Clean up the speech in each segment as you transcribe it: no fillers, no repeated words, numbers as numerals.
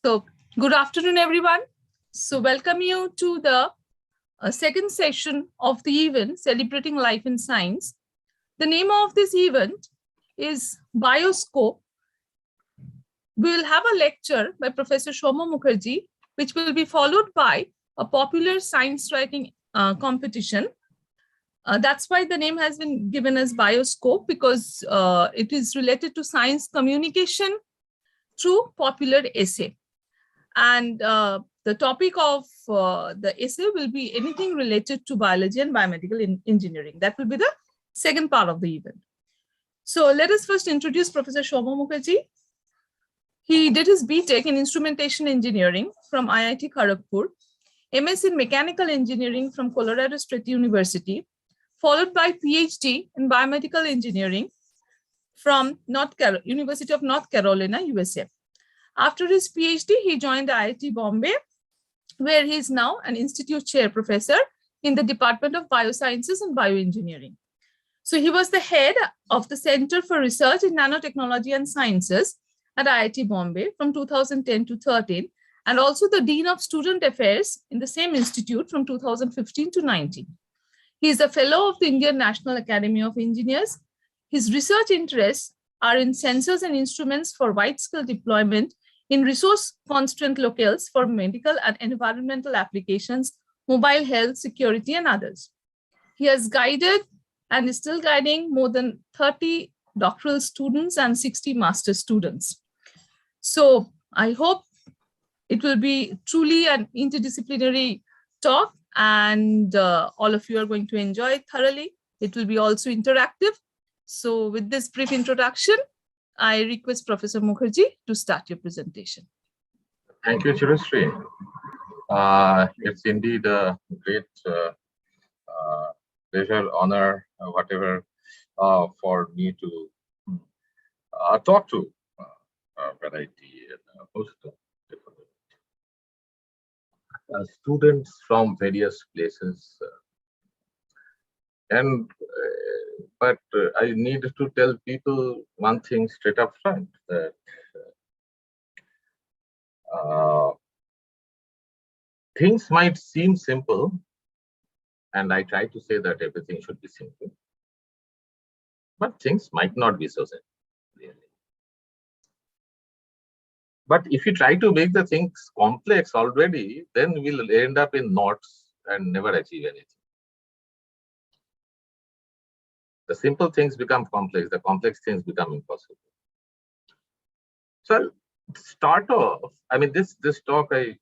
So, good afternoon, everyone. So, welcome you to the second session of the event, Celebrating Life in Science. The name of this event is Bioscope. We will have a lecture by Professor Shoma Mukherjee, which will be followed by a popular science writing competition. That's why the name has been given as Bioscope, because it is related to science communication through popular essay. And the topic of the essay will be anything related to biology and biomedical engineering. That will be the second part of the event. So let us first introduce Professor Shoma Mukherjee. He did his BTech in Instrumentation Engineering from IIT Kharagpur, MS in Mechanical Engineering from Colorado State University, followed by PhD in Biomedical Engineering from University of North Carolina, USA. After his PhD, he joined IIT Bombay, where he is now an institute chair professor in the Department of Biosciences and Bioengineering. So he was the head of the Center for Research in Nanotechnology and Sciences at IIT Bombay from 2010 to 13, and also the Dean of Student Affairs in the same institute from 2015 to 19. He is a fellow of the Indian National Academy of Engineers. His research interests are in sensors and instruments for wide-scale deployment in resource-constrained locales for medical and environmental applications, mobile health, security, and others. He has guided and is still guiding more than 30 doctoral students and 60 master students. So I hope it will be truly an interdisciplinary talk, and all of you are going to enjoy it thoroughly. It will be also interactive. So with this brief introduction, I request Professor Mukherjee to start your presentation. Thank you, Chirusri. It's indeed a great pleasure, honor, whatever, for me to talk to a variety and a host of different students from various places. But I need to tell people one thing straight up front, that things might seem simple, and I try to say that everything should be simple, but things might not be so simple, really. But if you try to make the things complex already, then we'll end up in knots and never achieve anything. The simple things become complex, the complex things become impossible. So I'll start off, I mean, this talk I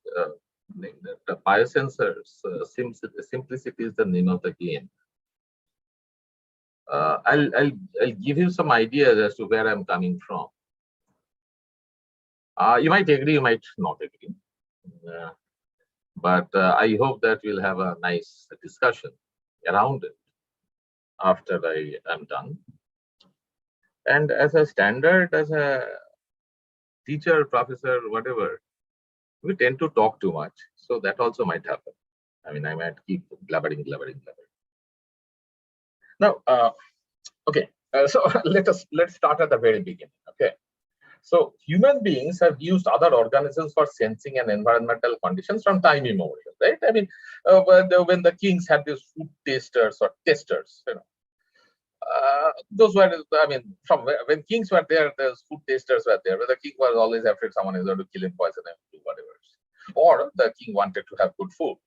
named the Biosensors, simplicity is the name of the game. I'll give you some ideas as to where I'm coming from. You might agree, you might not agree. But I hope that we'll have a nice discussion around it after I am done. And as a standard, as a teacher, professor, whatever, we tend to talk too much. So that also might happen. I mean, I might keep blabbering. Now, okay, so let's start at the very beginning, okay? So human beings have used other organisms for sensing and environmental conditions from time immemorial, right? I mean, when the kings had these food tasters or testers, you know, those were, I mean, from when kings were there, those food tasters were there. But the king was always afraid someone is going to kill him, poison him, do whatever. Or the king wanted to have good food.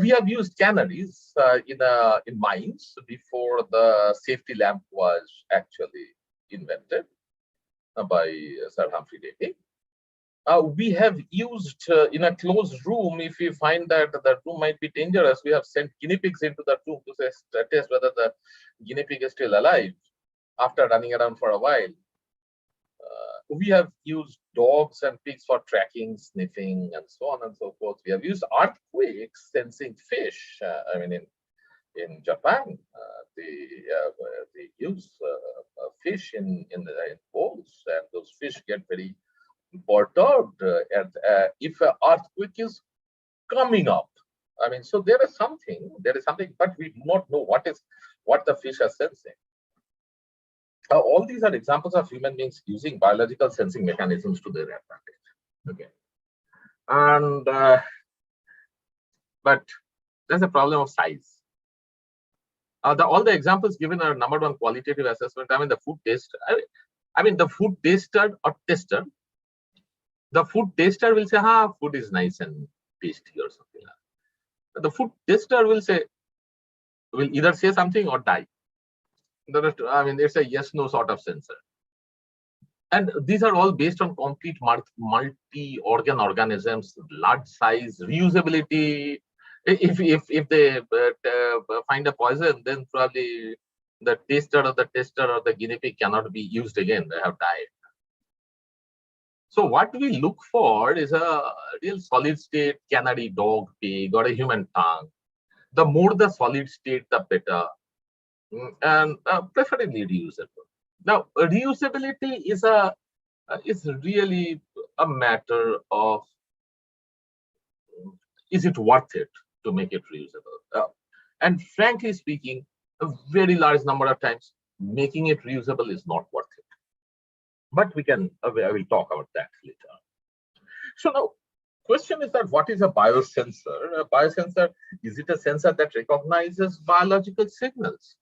We have used canneries in mines before the safety lamp was actually invented by Sir Humphrey Davy. We have used in a closed room, if we find that the room might be dangerous, we have sent guinea pigs into the room to test whether the guinea pig is still alive after running around for a while. We have used dogs and pigs for tracking, sniffing, and so on and so forth. We have used earthquakes sensing fish. I mean, in Japan, they use fish in bowls, and those fish get very perturbed if an earthquake is coming up. I mean, so there is something, but we do not know what the fish are sensing. All these are examples of human beings using biological sensing mechanisms to their advantage. Okay, and but there's a problem of size. All the examples given are number one qualitative assessment. I mean, the food taste. I mean, the food taster or tester. The food taster will say, "Ha, food is nice and tasty" or something like that. The food tester will either say something or die. I mean, it's a yes/no sort of sensor. And these are all based on complete multi-organ organisms, large size, reusability. If they find a poison, then probably the taster or the tester or the guinea pig cannot be used again. They have died. So what we look for is a real solid state canary, dog, pig, or a human tongue. The more the solid state, the better, and preferably reusable. Now, reusability is really a matter of, is it worth it to make it reusable? And frankly speaking, a very large number of times, making it reusable is not worth it. But I will talk about that later. So now, question is that what is a biosensor? A biosensor, is it a sensor that recognizes biological signals?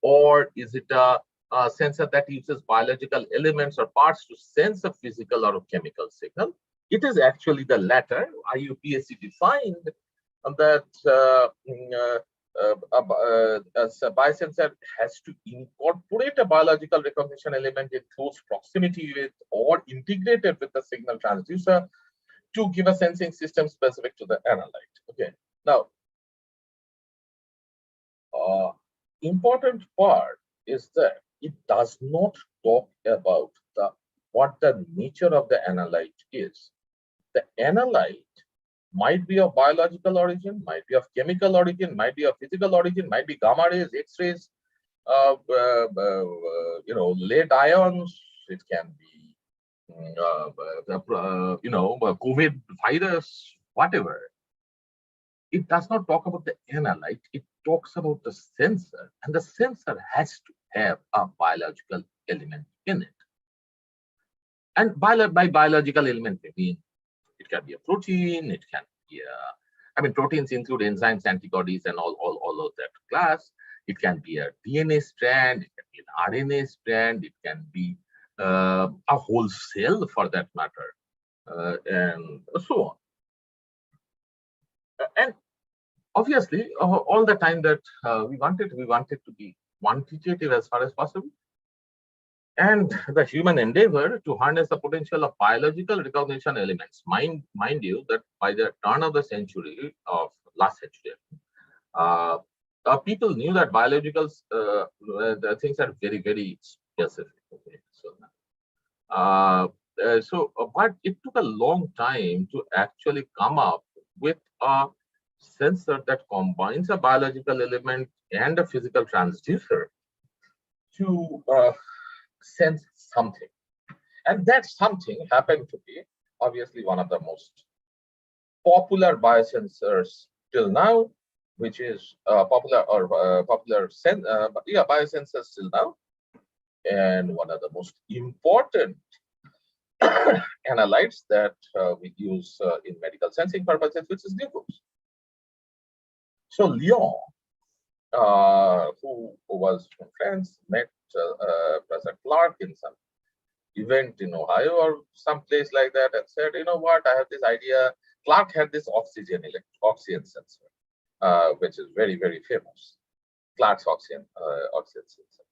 Or is it a sensor that uses biological elements or parts to sense a physical or a chemical signal? It is actually the latter. IUPAC defined that a biosensor has to incorporate a biological recognition element in close proximity with or integrated with the signal transducer to give a sensing system specific to the analyte. Okay. Now, important part is that it does not talk about what the nature of the analyte is. The analyte might be of biological origin, might be of chemical origin, might be of physical origin, might be gamma rays, X-rays, lead ions. It can be, COVID virus, whatever. It does not talk about the analyte. It talks about the sensor, and the sensor has to have a biological element in it. And by biological element, I mean it can be a protein, it can be proteins include enzymes, antibodies, and all of that class. It can be a DNA strand, it can be an RNA strand, it can be a whole cell for that matter, and so on. And obviously, all the time that we wanted to be quantitative as far as possible. And the human endeavor to harness the potential of biological recognition elements. Mind you that by the turn of the century, of last century, people knew that biological the things are very, very specific. Okay, but it took a long time to actually come up with a sensor that combines a biological element and a physical transducer to sense something. And that something happened to be obviously one of the most popular biosensors till now, which is biosensors till now, and one of the most important analytes that we use in medical sensing purposes, which is glucose. So Lyon, who was from France, met Professor Clark in some event in Ohio or some place like that, and said, "You know what? I have this idea." Clark had this oxygen sensor, which is very, very famous. Clark's oxygen sensor.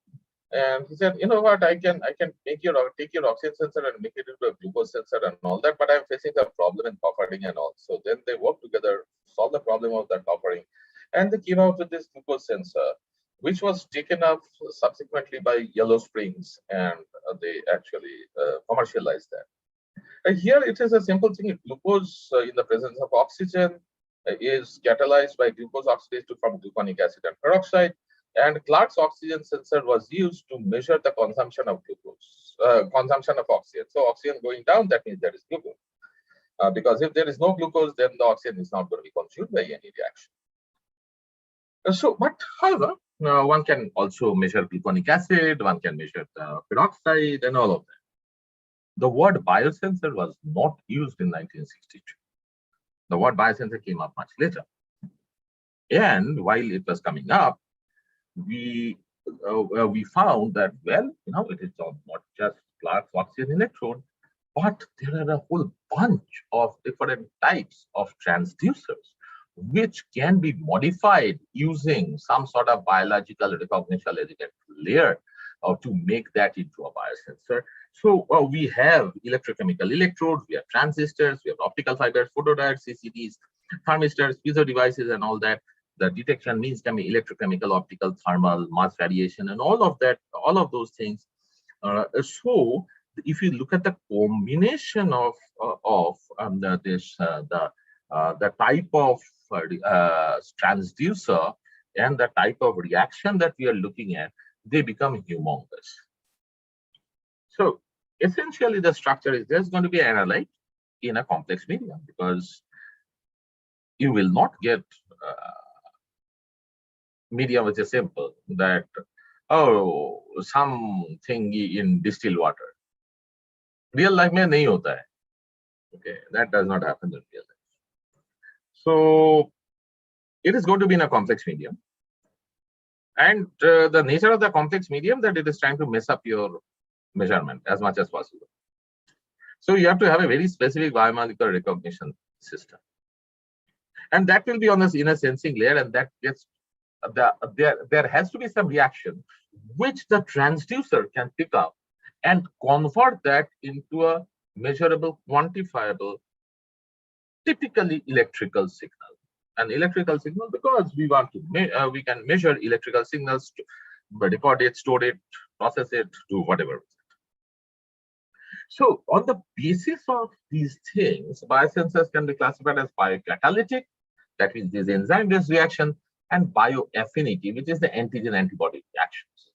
And he said, "You know what? I can take your oxygen sensor and make it into a glucose sensor and all that, but I'm facing a problem in buffering and all." So then they worked together, solved the problem of that buffering, and they came out with this glucose sensor, which was taken up subsequently by Yellow Springs, and they actually commercialized that. And here it is a simple thing. Glucose in the presence of oxygen is catalyzed by glucose oxidase to form gluconic acid and peroxide. And Clark's oxygen sensor was used to measure the consumption of glucose, consumption of oxygen. So oxygen going down, that means there is glucose. Because if there is no glucose, then the oxygen is not going to be consumed by any reaction. But however, Now, one can also measure gluconic acid, one can measure the peroxide and all of that. The word biosensor was not used in 1962. The word biosensor came up much later. And while it was coming up, we found that, well, it is not just Clark's oxygen electrode, but there are a whole bunch of different types of transducers which can be modified using some sort of biological recognition elegant layer to make that into a biosensor. So we have electrochemical electrodes, we have transistors, we have optical fibers, photodiodes, CCDs, thermistors, piezo devices, and all that. The detection means can be electrochemical, optical, thermal, mass variation, and all of that, all of those things. So if you look at the combination of the type of transducer and the type of reaction that we are looking at, they become humongous. So essentially, the structure is there's going to be an analyte in a complex medium, because you will not get medium which is simple that, oh, something in distilled water. Real life mein nahi hota hai. Okay, that does not happen in real life. So it is going to be in a complex medium. And the nature of the complex medium that it is trying to mess up your measurement as much as possible. So you have to have a very specific biomolecular recognition system. And that will be on this inner sensing layer, and that gets there has to be some reaction which the transducer can pick up and convert that into a measurable, quantifiable, typically electrical signal. An electrical signal, because we want to we can measure electrical signals, to record it, store it, process it, do whatever with it. So on the basis of these things, biosensors can be classified as biocatalytic, that means this enzyme-based reaction, and bioaffinity, which is the antigen-antibody reactions.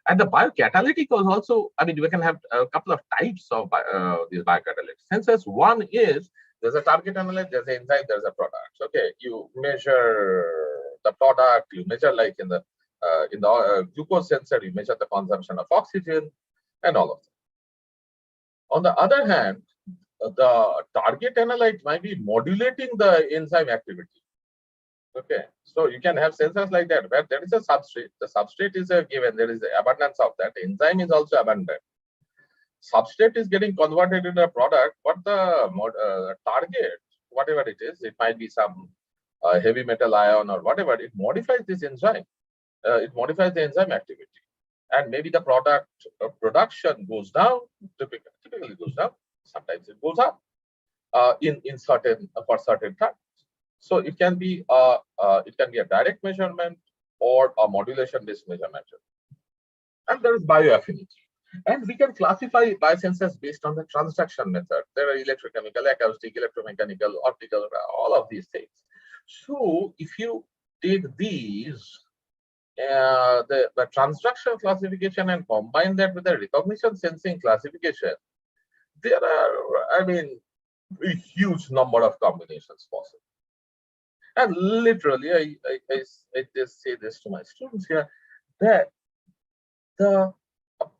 And the biocatalytic was also, I mean, we can have a couple of types of these biocatalytic sensors. One is there's a target analyte, there's an enzyme, there's a product. Okay, you measure the product, you measure like in the glucose sensor, you measure the consumption of oxygen and all of that. On the other hand, the target analyte might be modulating the enzyme activity. Okay, so you can have sensors like that where there is a substrate. The substrate is a given, there is abundance of that. Enzyme is also abundant. Substrate is getting converted into a product, but the target, whatever it is, it might be some heavy metal ion or whatever, it modifies this enzyme. It modifies the enzyme activity. And maybe the product production goes down, typically goes down, sometimes it goes up for certain times. So it can be a direct measurement or a modulation-based measurement. And there is bioaffinity. And we can classify biosensors based on the transduction method. There are electrochemical, acoustic, electromechanical, optical, all of these things. So if you take these, the transduction classification and combine that with the recognition sensing classification, there are, I mean, a huge number of combinations possible. And literally, I just say this to my students here, that the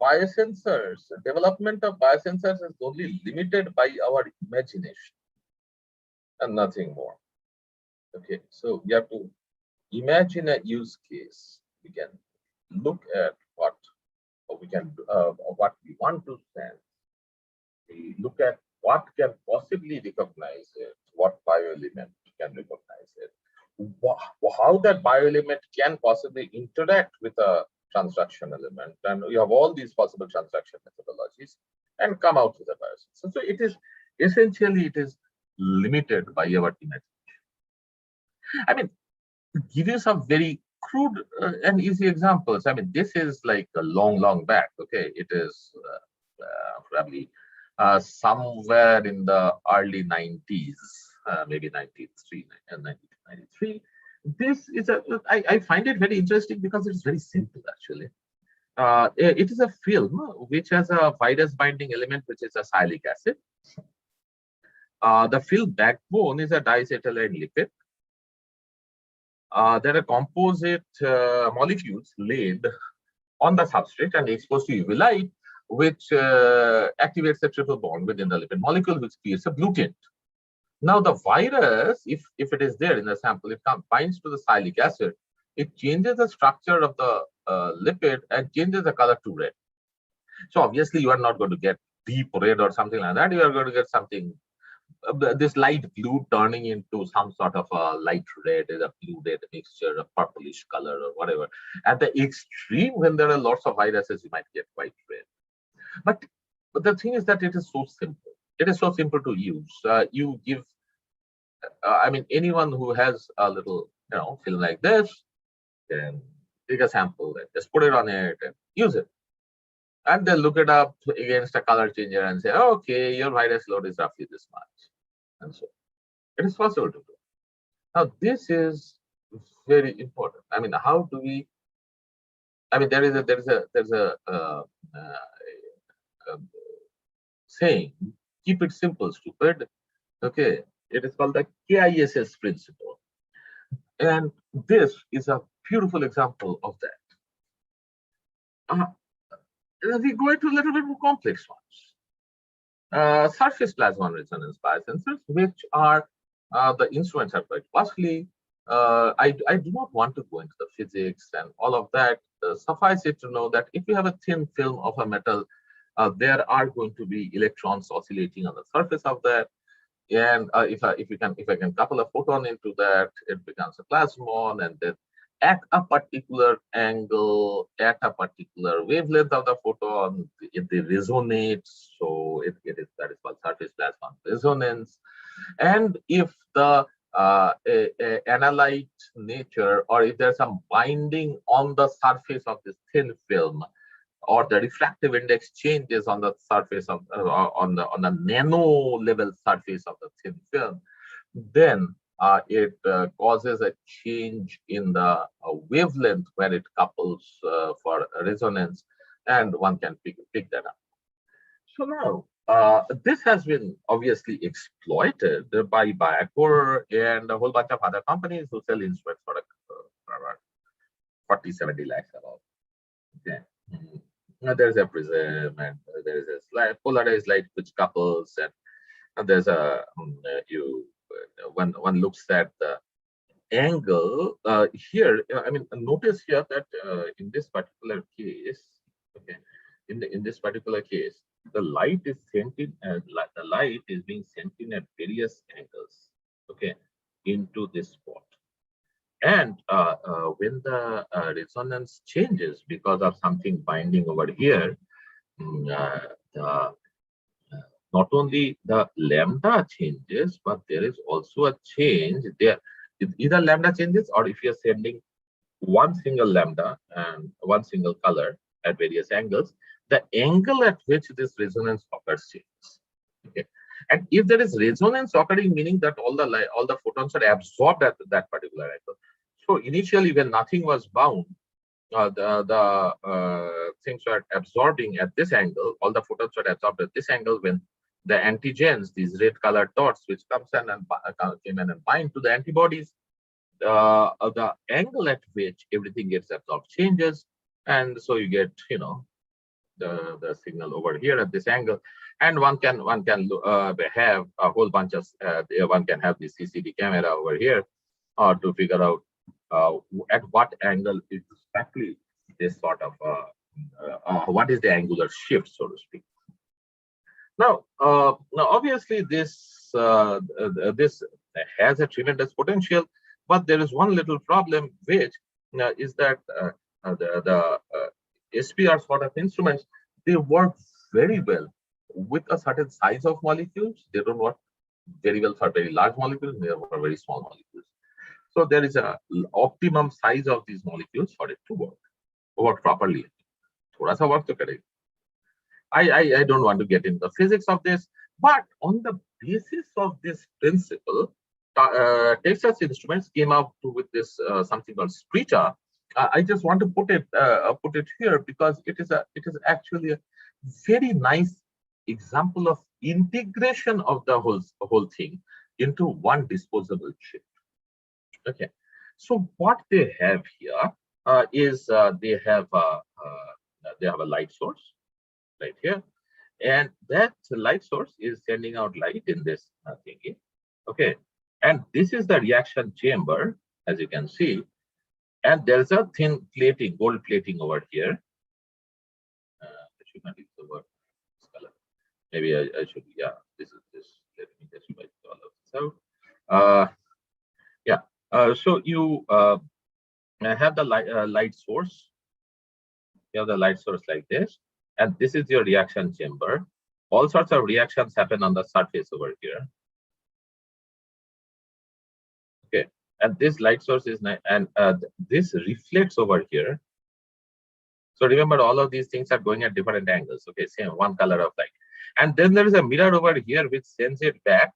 biosensors, the development of biosensors is only limited by our imagination and nothing more. Okay, so we have to imagine a use case. We can look at what we want to sense. We look at what can possibly recognize it, what bioelement can recognize it, how that bioelement can possibly interact with a transduction element, and we have all these possible transduction methodologies and come out with a biosensor. So it is essentially limited by our imagination. I mean, to give you some very crude and easy examples. I mean, this is like a long back. Okay, it is probably somewhere in the early 90s, maybe 93 and 1993. This is I find it very interesting because it's very simple actually. It is a film which has a virus binding element, which is a sialic acid. The film backbone is a diacetylene lipid. there are composite molecules laid on the substrate and exposed to UV light, which activates the triple bond within the lipid molecule, which creates a blue tint. Now, the virus, if it is there in the sample, it binds to the sialic acid. It changes the structure of the lipid and changes the color to red. So obviously, you are not going to get deep red or something like that. You are going to get something, this light blue turning into some sort of a light red, a blue red mixture, a purplish color or whatever. At the extreme, when there are lots of viruses, you might get white red. But the thing is that it is so simple. It is so simple to use. You give, I mean, anyone who has a little, film like this, can take a sample and just put it on it and use it. And then look it up against a color changer and say, okay, your virus load is roughly this much. And so it is possible to do. Now, this is very important. I mean, how do we? I mean, there's a saying, keep it simple, stupid. Okay, it is called the KISS principle, and this is a beautiful example of that. We go into a little bit more complex ones. Surface plasmon resonance biosensors, which are the instruments are quite costly. I do not want to go into the physics and all of that. Suffice it to know that if you have a thin film of a metal, there are going to be electrons oscillating on the surface of that. And if I can couple a photon into that, it becomes a plasmon, and then at a particular angle, at a particular wavelength of the photon, they resonate. So that is called surface plasmon resonance. And if the analyte nature, or if there's some binding on the surface of this thin film, or the refractive index changes on the surface of on the nano level surface of the thin film, then it causes a change in the wavelength where it couples for resonance, and one can pick that up. So now, this has been obviously exploited by Biocor and a whole bunch of other companies who sell instruments for about 40, 70 lakhs about. Okay. Now there's a prism, and there's a polarized light which couples, and there's a one looks at the angle here. I mean, notice here that in this particular case, okay, in this particular case, the light is sent in, the light is being sent in at various angles, okay, into this spot. And when the resonance changes because of something binding over here, not only the lambda changes, but there is also a change there. Either lambda changes, or if you're sending one single lambda and one single color at various angles, the angle at which this resonance occurs changes. Okay. And if there is resonance occurring, meaning that all the photons are absorbed at that particular angle. So initially, when nothing was bound, the things were absorbing at this angle. All the photons were absorbed at this angle. When the antigens, these red colored dots, which comes in and came in and bind to the antibodies, the angle at which everything gets absorbed changes, and so you get the signal over here at this angle. And one can have a whole bunch of one can have the CCD camera over here to figure out at what angle exactly this sort of what is the angular shift, so to speak. Now obviously this this has a tremendous potential, but there is one little problem, which is that the SPR sort of instruments, they work very well with a certain size of molecules. They don't work very well for very large molecules. They work for very small molecules. So there is a optimum size of these molecules for it to work properly. Thoda sa work to kare. I don't want to get into the physics of this, but on the basis of this principle, Texas Instruments came out with this something called Sweeta. I just want to put it here because it is actually a very nice example of integration of the whole thing into one disposable chip. Okay, So what they have here is they have a light source right here, and that light source is sending out light in this thingy. Okay, and this is the reaction chamber, as you can see, and there's a thin plating, gold plating over here. I should not use the word this color. Maybe I should. Yeah, this is this. Let me just write all of this out. Yeah. So you have the light source. You have the light source like this, and this is your reaction chamber. All sorts of reactions happen on the surface over here. Okay, and this light source is and this reflects over here. So remember, all of these things are going at different angles. Okay, same one color of light, and then there is a mirror over here which sends it back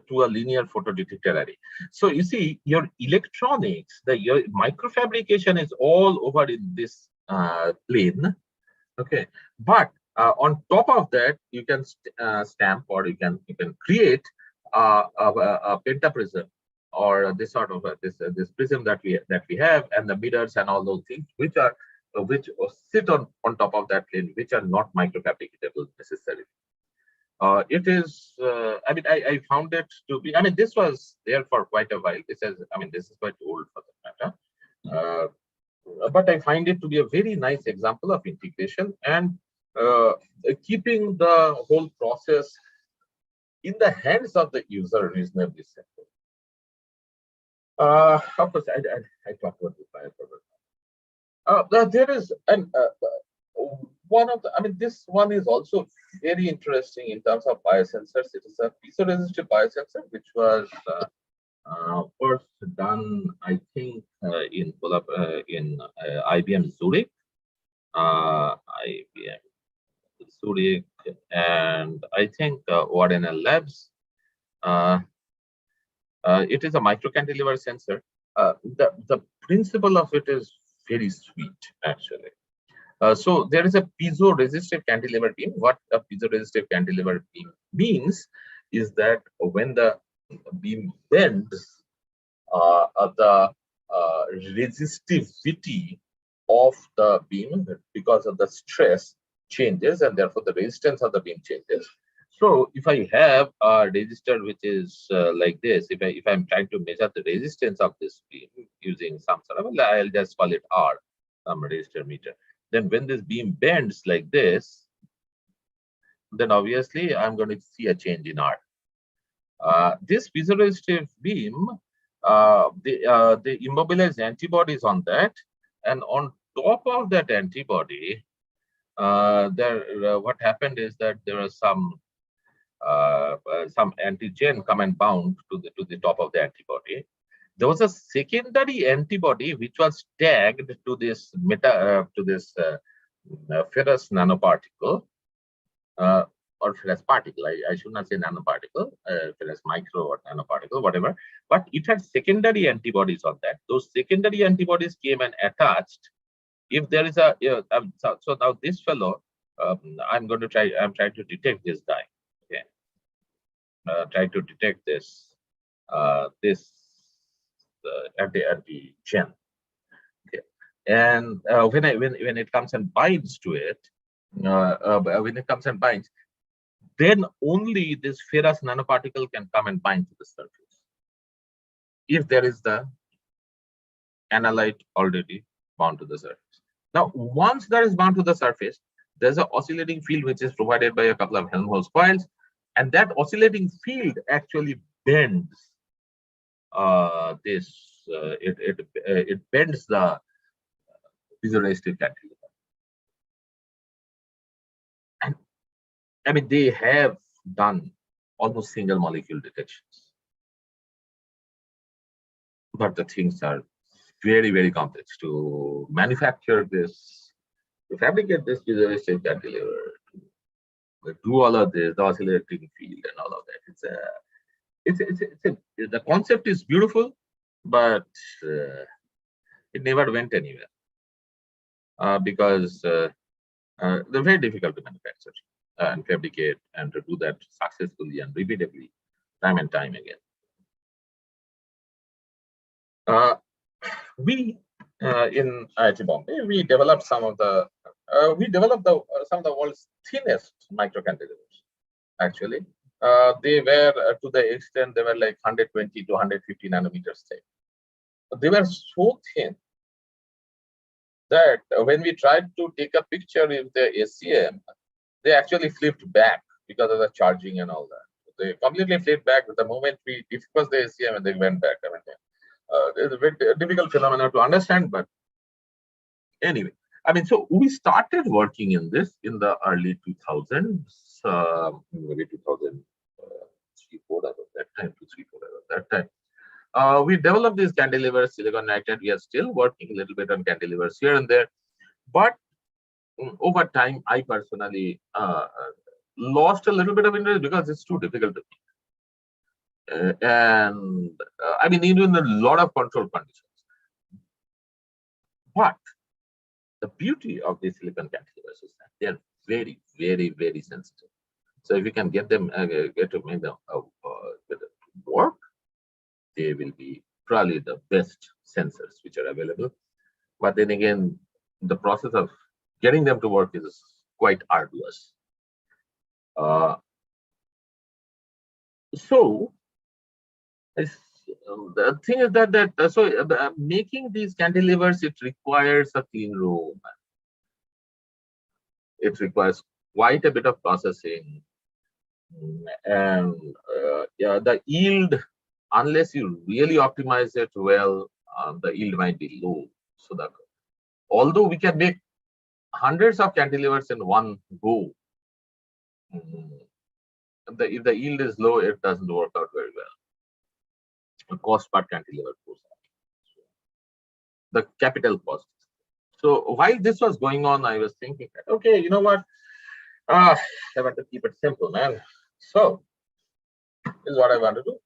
to a linear photodetector array. So you see, your electronics, your microfabrication is all over in this plane. Okay, but on top of that, you can stamp, or you can create a pentaprism, or this sort of this prism that we have, and the mirrors and all those things which sit on top of that plane, which are not microfabricatable necessarily. It is, I mean, I found it to be, I mean, this was there for quite a while. This is quite old for that matter. But I find it to be a very nice example of integration and keeping the whole process in the hands of the user reasonably simple. Of course, I talked about the bioproduct. There is one of the, I mean, this one is also very interesting in terms of biosensors. It is a piezoresistive biosensor, which was first done, I think, in IBM Zurich, and I think ORNL Labs. It is a microcantilever sensor. The principle of it is very sweet, actually. So there is a piezo-resistive cantilever beam. What a piezo-resistive cantilever beam means is that when the beam bends, the resistivity of the beam, because of the stress, changes, and therefore the resistance of the beam changes. So if I have a resistor which is like this, if I'm trying to measure the resistance of this beam using some sort of, I'll just call it R, some resistor meter. Then when this beam bends like this, then obviously I'm going to see a change in R. This piezoresistive beam, they immobilize antibodies on that, and on top of that antibody, what happened is that there was some antigen come and bound to the top of the antibody. There was a secondary antibody which was tagged to this ferrous nanoparticle, or ferrous particle. I should not say nanoparticle, ferrous micro or nanoparticle, whatever. But it had secondary antibodies on that. Those secondary antibodies came and attached. If there is a so now this fellow, I'm trying to detect this guy. Okay, try to detect this antigen. Okay, and when it comes and binds to it, then only this ferrous nanoparticle can come and bind to the surface. If there is the analyte already bound to the surface. Now, once that is bound to the surface, there's an oscillating field which is provided by a couple of Helmholtz coils, and that oscillating field actually bends it bends the piezoresistive cantilever. And I mean, they have done almost single molecule detections, but the things are very, very complex to manufacture this, to fabricate this piezoresistive cantilever, to do all of this, the oscillating field and all of that. The concept is beautiful, but it never went anywhere because they're very difficult to manufacture and fabricate, and to do that successfully and repeatedly, time and time again. Uh, we in IIT Bombay, we developed some of the some of the world's thinnest microcantilevers. Actually, they were to the extent they were like 120 to 150 nanometers thick. They were so thin that when we tried to take a picture with the SCM, they actually flipped back because of the charging and all that. They completely flipped back the moment we discussed the SCM and they went back. I mean, it's a very difficult phenomenon to understand, but anyway, I mean, so we started working in this in the early 2000s, maybe 2003, 4 at that time, 2, 3, 4 at that time. We developed these cantilevers, silicon nitride. We are still working a little bit on cantilevers here and there, but over time, I personally lost a little bit of interest because it's too difficult to make. I mean, even a lot of control conditions. But the beauty of these silicon cantilevers is that they are very, very, very sensitive. So if you can get them, get to make them work, they will be probably the best sensors which are available. But then again, the process of getting them to work is quite arduous. So the thing is that making these cantilevers, it requires a clean room. It requires quite a bit of processing, and yeah, the yield, unless you really optimize it well, the yield might be low. So that although we can make hundreds of cantilevers in one go, if the yield is low, it doesn't work out very well. The cost per cantilever goes up. The capital cost. So while this was going on, I was thinking, okay, you know what? I want to keep it simple, man. So this is what I want to do.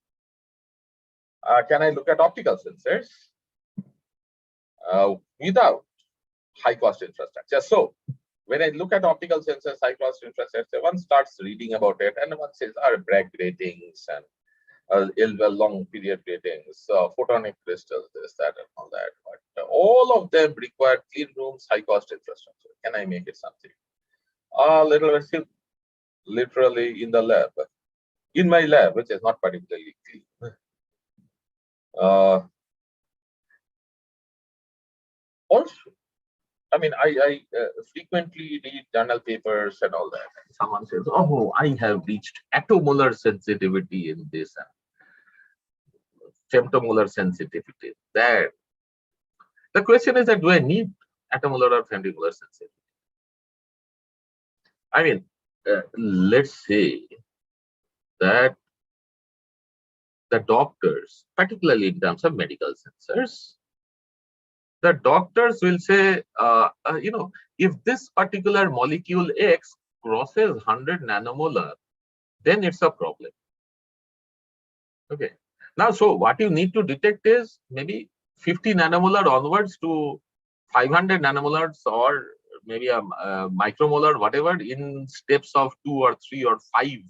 Can I look at optical sensors without high cost infrastructure? So when I look at optical sensors, high cost infrastructure, one starts reading about it and one says, Bragg ratings and long period ratings, photonic crystals, this, that, and all that. But all of them require clean rooms, high cost infrastructure. Can I make it something? Literally in the lab, in my lab, which is not particularly clean. Also, I mean, I frequently read journal papers and all that. And someone says, "Oh, I have reached attomolar sensitivity in this and femtomolar sensitivity." That the question is that do I need attomolar or femtomolar sensitivity? I mean, let's say that the doctors, particularly in terms of medical sensors, the doctors will say, if this particular molecule X crosses 100 nanomolar, then it's a problem. Okay. Now, so what you need to detect is maybe 50 nanomolar onwards to 500 nanomolars or maybe a micromolar, whatever, in steps of 2 or 3 or 5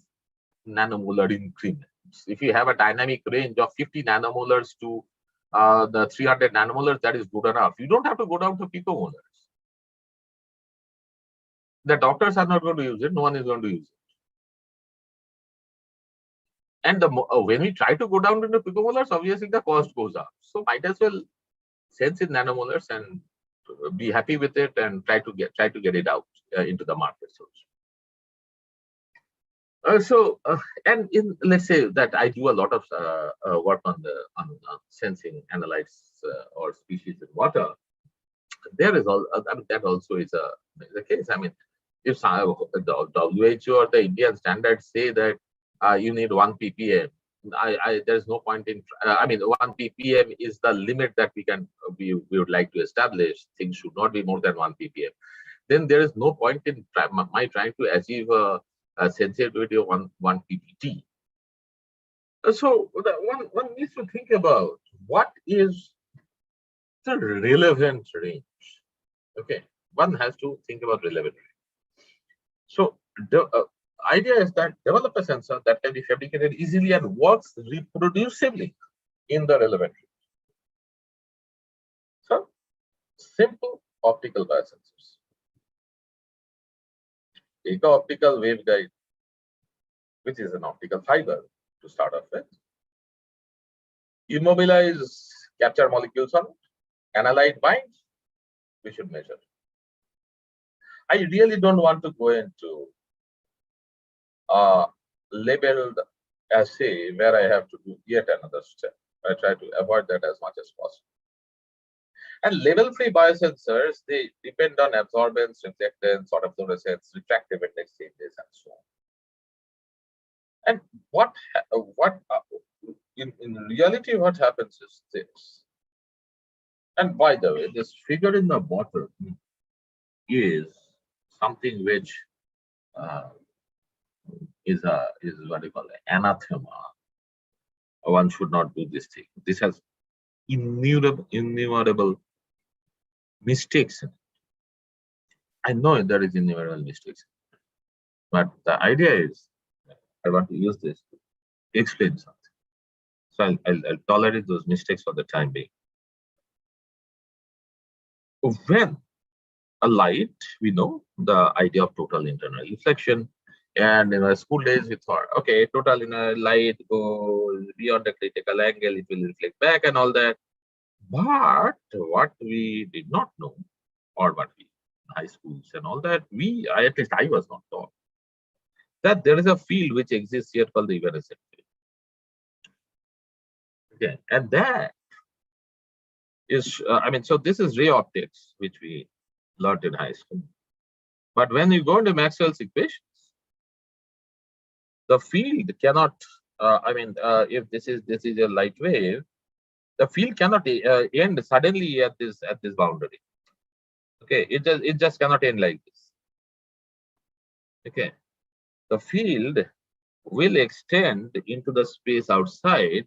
nanomolar increments. If you have a dynamic range of 50 nanomolars to the 300 nanomolars, that is good enough. You don't have to go down to picomolars. The doctors are not going to use it. No one is going to use it. And when we try to go down into picomolars, obviously the cost goes up. So might as well sense in nanomolars and be happy with it and try to get it out into the market. And let's say that I do a lot of work on sensing analytes or species in water. There is that also is the case. I mean, if the WHO or the Indian standards say that you need 1 ppm, there's no point in. I mean, 1 ppm is the limit that we would like to establish. Things should not be more than 1 ppm. Then there is no point in my trying to achieve a sensitivity of 1 ppt. So one needs to think about what is the relevant range. Okay, one has to think about relevant range. So the idea is that develop a sensor that can be fabricated easily and works reproducibly in the relevant range. Simple optical biosensors. Take an optical waveguide, which is an optical fiber to start off with. Immobilize, capture molecules on it, analyte, bind, we should measure. I really don't want to go into labeled assay where I have to do yet another step. I try to avoid that as much as possible. And level-free biosensors, they depend on absorbance, reflectance, autofluorescence, refractive index changes, and so on. And in reality, what happens is this. And by the way, this figure in the bottom is something which is what you call it, anathema. One should not do this thing. This has innumerable mistakes in it. I know there is innumerable mistakes, but the idea is I want to use this to explain something. So I'll tolerate those mistakes for the time being. When a light, we know the idea of total internal reflection. And in our school days, we thought, okay, total inner light goes beyond the critical angle, it will reflect back and all that. But what we did not know, or what we high schools and all that, at least I was not taught, that there is a field which exists here called the evanescent field. Okay, and that is, so this is ray optics, which we learned in high school. But when you go into Maxwell's equations, the field cannot, if this is a light wave, the field cannot end suddenly at this boundary. Okay, it just cannot end like this. Okay, the field will extend into the space outside,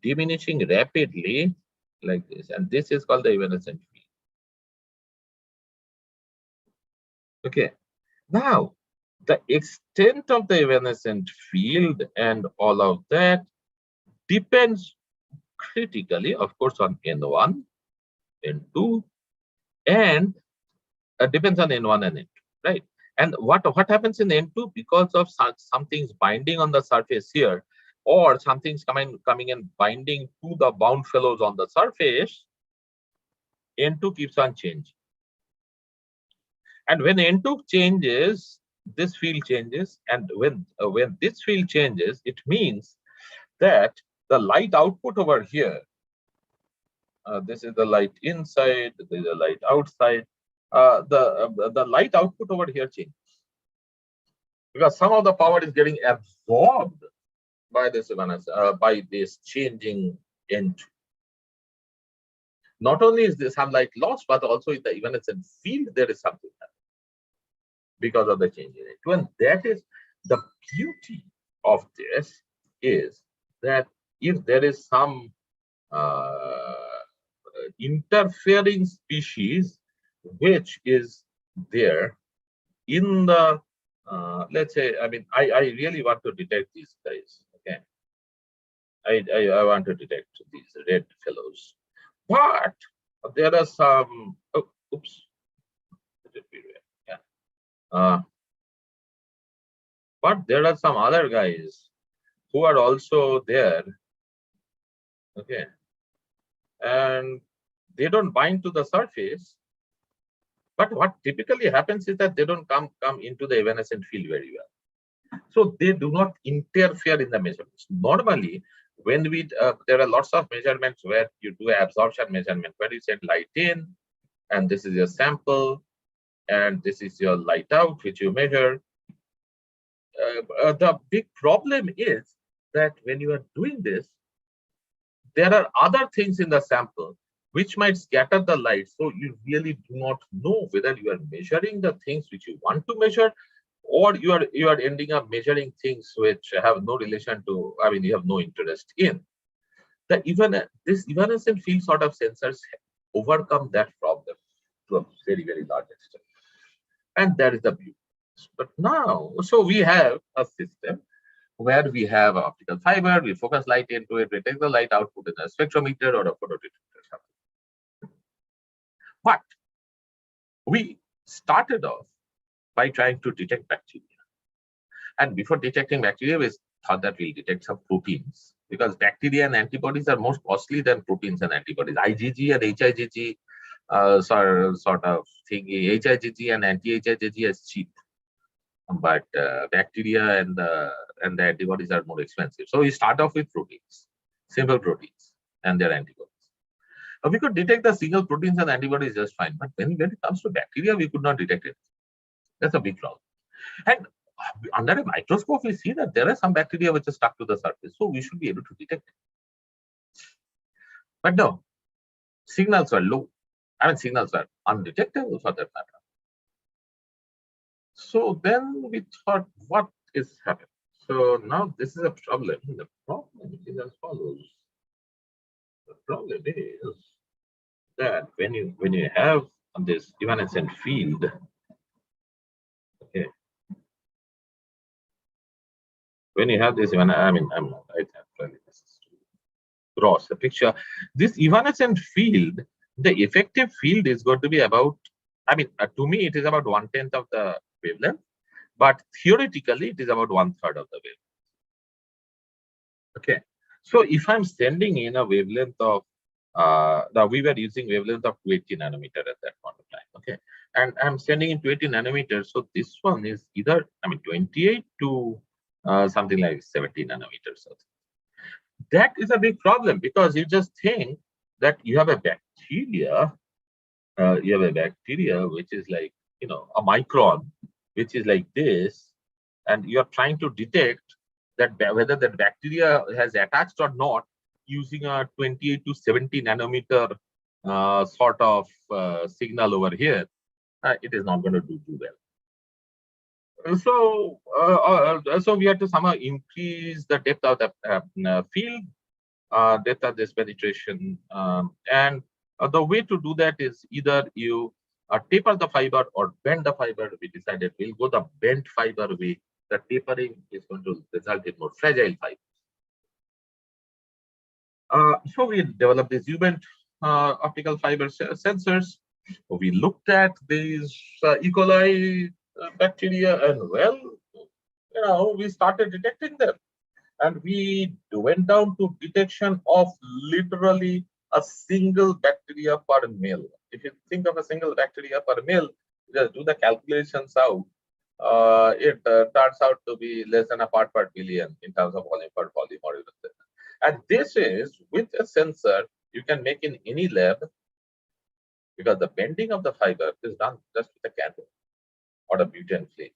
diminishing rapidly like this, and this is called the evanescent field. Okay, now the extent of the evanescent field and all of that depends critically, of course, on N1, N2, and depends on N1 and N2, right? And what happens in N2, because of something's binding on the surface here, or something's coming and binding to the bound fellows on the surface, N2 keeps on changing. And when N2 changes, this field changes, and when this field changes, it means that the light output over here, this is the light inside, this is the light outside, the light output over here changes, because some of the power is getting absorbed by this changing N2. Not only is the sunlight lost, but also in the evanescent field there is something happening because of the change in N2. And that is the beauty of this, is that if there is some interfering species which is there in the let's say, I really want to detect these guys. Okay, I want to detect these red fellows, but there are some but there are some other guys who are also there. Okay, and they don't bind to the surface, but what typically happens is that they don't come into the evanescent field very well, so they do not interfere in the measurements. Normally, when we there are lots of measurements where you do an absorption measurement, where you send light in, and this is your sample, and this is your light out, which you measure. The big problem is that when you are doing this, there are other things in the sample which might scatter the light. So you really do not know whether you are measuring the things which you want to measure, or you are ending up measuring things which have no relation to, you have no interest in. This evanescent field sort of sensors overcome that problem to a very, very large extent. And that is the beauty. But now, so we have a system where we have an optical fiber, we focus light into it, we take the light output in a spectrometer or a photodetector. But we started off by trying to detect bacteria. And before detecting bacteria, we thought that we'll detect some proteins, because bacteria and antibodies are more costly than proteins and antibodies. IgG and HIgG sort of thingy. HIgG and anti-HIgG is cheap, but bacteria and the antibodies are more expensive. So we start off with proteins, simple proteins, and their antibodies. We could detect the single proteins and antibodies just fine, but when it comes to bacteria, we could not detect it. That's a big problem. And under a microscope, we see that there are some bacteria which are stuck to the surface, so we should be able to detect it. But no, signals are low. I mean, signals are undetectable for that matter. So then we thought, what is happening? So now this is a problem. The problem is as follows. The problem is that when you have this evanescent field, okay, when you have this, I mean, I'm right actually, this is to draw the picture. This evanescent field, the effective field is going to be about, I mean, to me, it is about 1/10 of the wavelength, but theoretically, it is about 1/3 of the wavelength. Okay, so if I'm sending in a wavelength of, we were using wavelength of 280 nanometer at that point of time. Okay, and I'm sending in 280 nanometers. So this one is either, I mean, 28 to something like 70 nanometers. That is a big problem, because you just think that you have a bacteria, which is like, a micron, which is like this, and you are trying to detect that whether that bacteria has attached or not using a 28 to 70 nanometer sort of signal over here. It is not going to do too well. So we have to somehow increase the depth of the field, depth of this penetration, and the way to do that is either you taper the fiber or bend the fiber. We decided we'll go the bent fiber way. The tapering is going to result in more fragile fibers. So we developed these U-bent optical fiber sensors. We looked at these E. coli bacteria, and well, we started detecting them. And we went down to detection of literally a single bacteria per mil. If you think of a single bacteria per mil, just do the calculations out. It turns out to be less than a part per billion in terms of volume per volume, or even less. And this is with a sensor you can make in any lab, because the bending of the fiber is done just with a candle or a butane flame.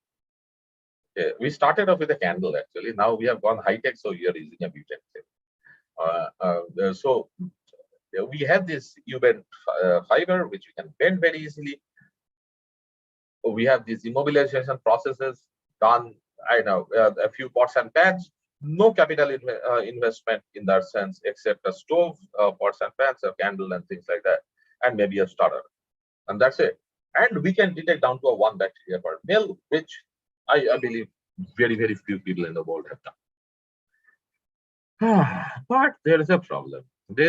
Okay. We started off with a candle actually. Now we have gone high tech, so we are using a butane flame. So we have this U-bent fiber which we can bend very easily. We have these immobilization processes done. I know a few pots and pans. No capital investment in that sense, except a stove, pots and pans, a candle, and things like that, and maybe a starter, and that's it. And we can detect down to a 1 bacteria per mil, which I believe very, very few people in the world have done. But there is a problem. We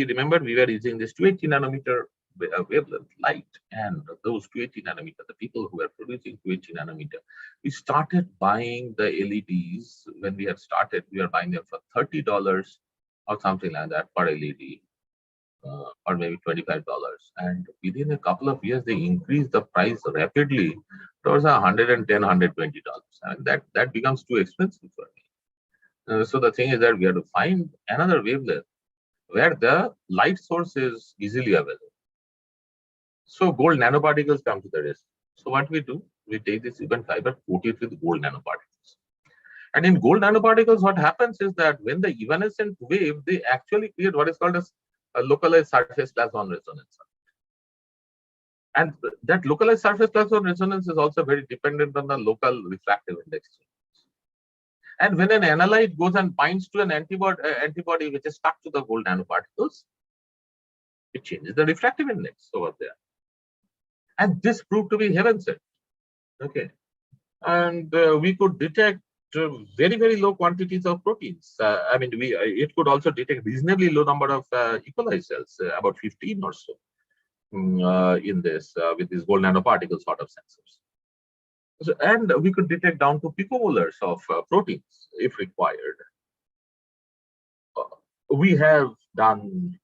were using this 280 nanometer wavelength light, and those 280 nanometer, the people who were producing 280 nanometer, we started buying the LEDs. When we had started, we were buying them for $30 or something like that per LED, or maybe $25. And within a couple of years, they increased the price rapidly towards $110, $120. And that becomes too expensive for me. So the thing is that we have to find another wavelength where the light source is easily available. So gold nanoparticles come to the rescue. So what we do, we take this U-bent fiber, coat it with gold nanoparticles. And in gold nanoparticles, what happens is that when the evanescent wave, they actually create what is called as a localized surface plasmon resonance. And that localized surface plasmon resonance is also very dependent on the local refractive index. And when an analyte goes and binds to an antibody which is stuck to the gold nanoparticles, it changes the refractive index over there. And this proved to be heaven sent. Okay. And we could detect very, very low quantities of proteins. I mean, it could also detect reasonably low number of E. coli cells, about 15 or so. in this with these gold nanoparticle sort of sensors. So, and we could detect down to picomolars of proteins if required. We have done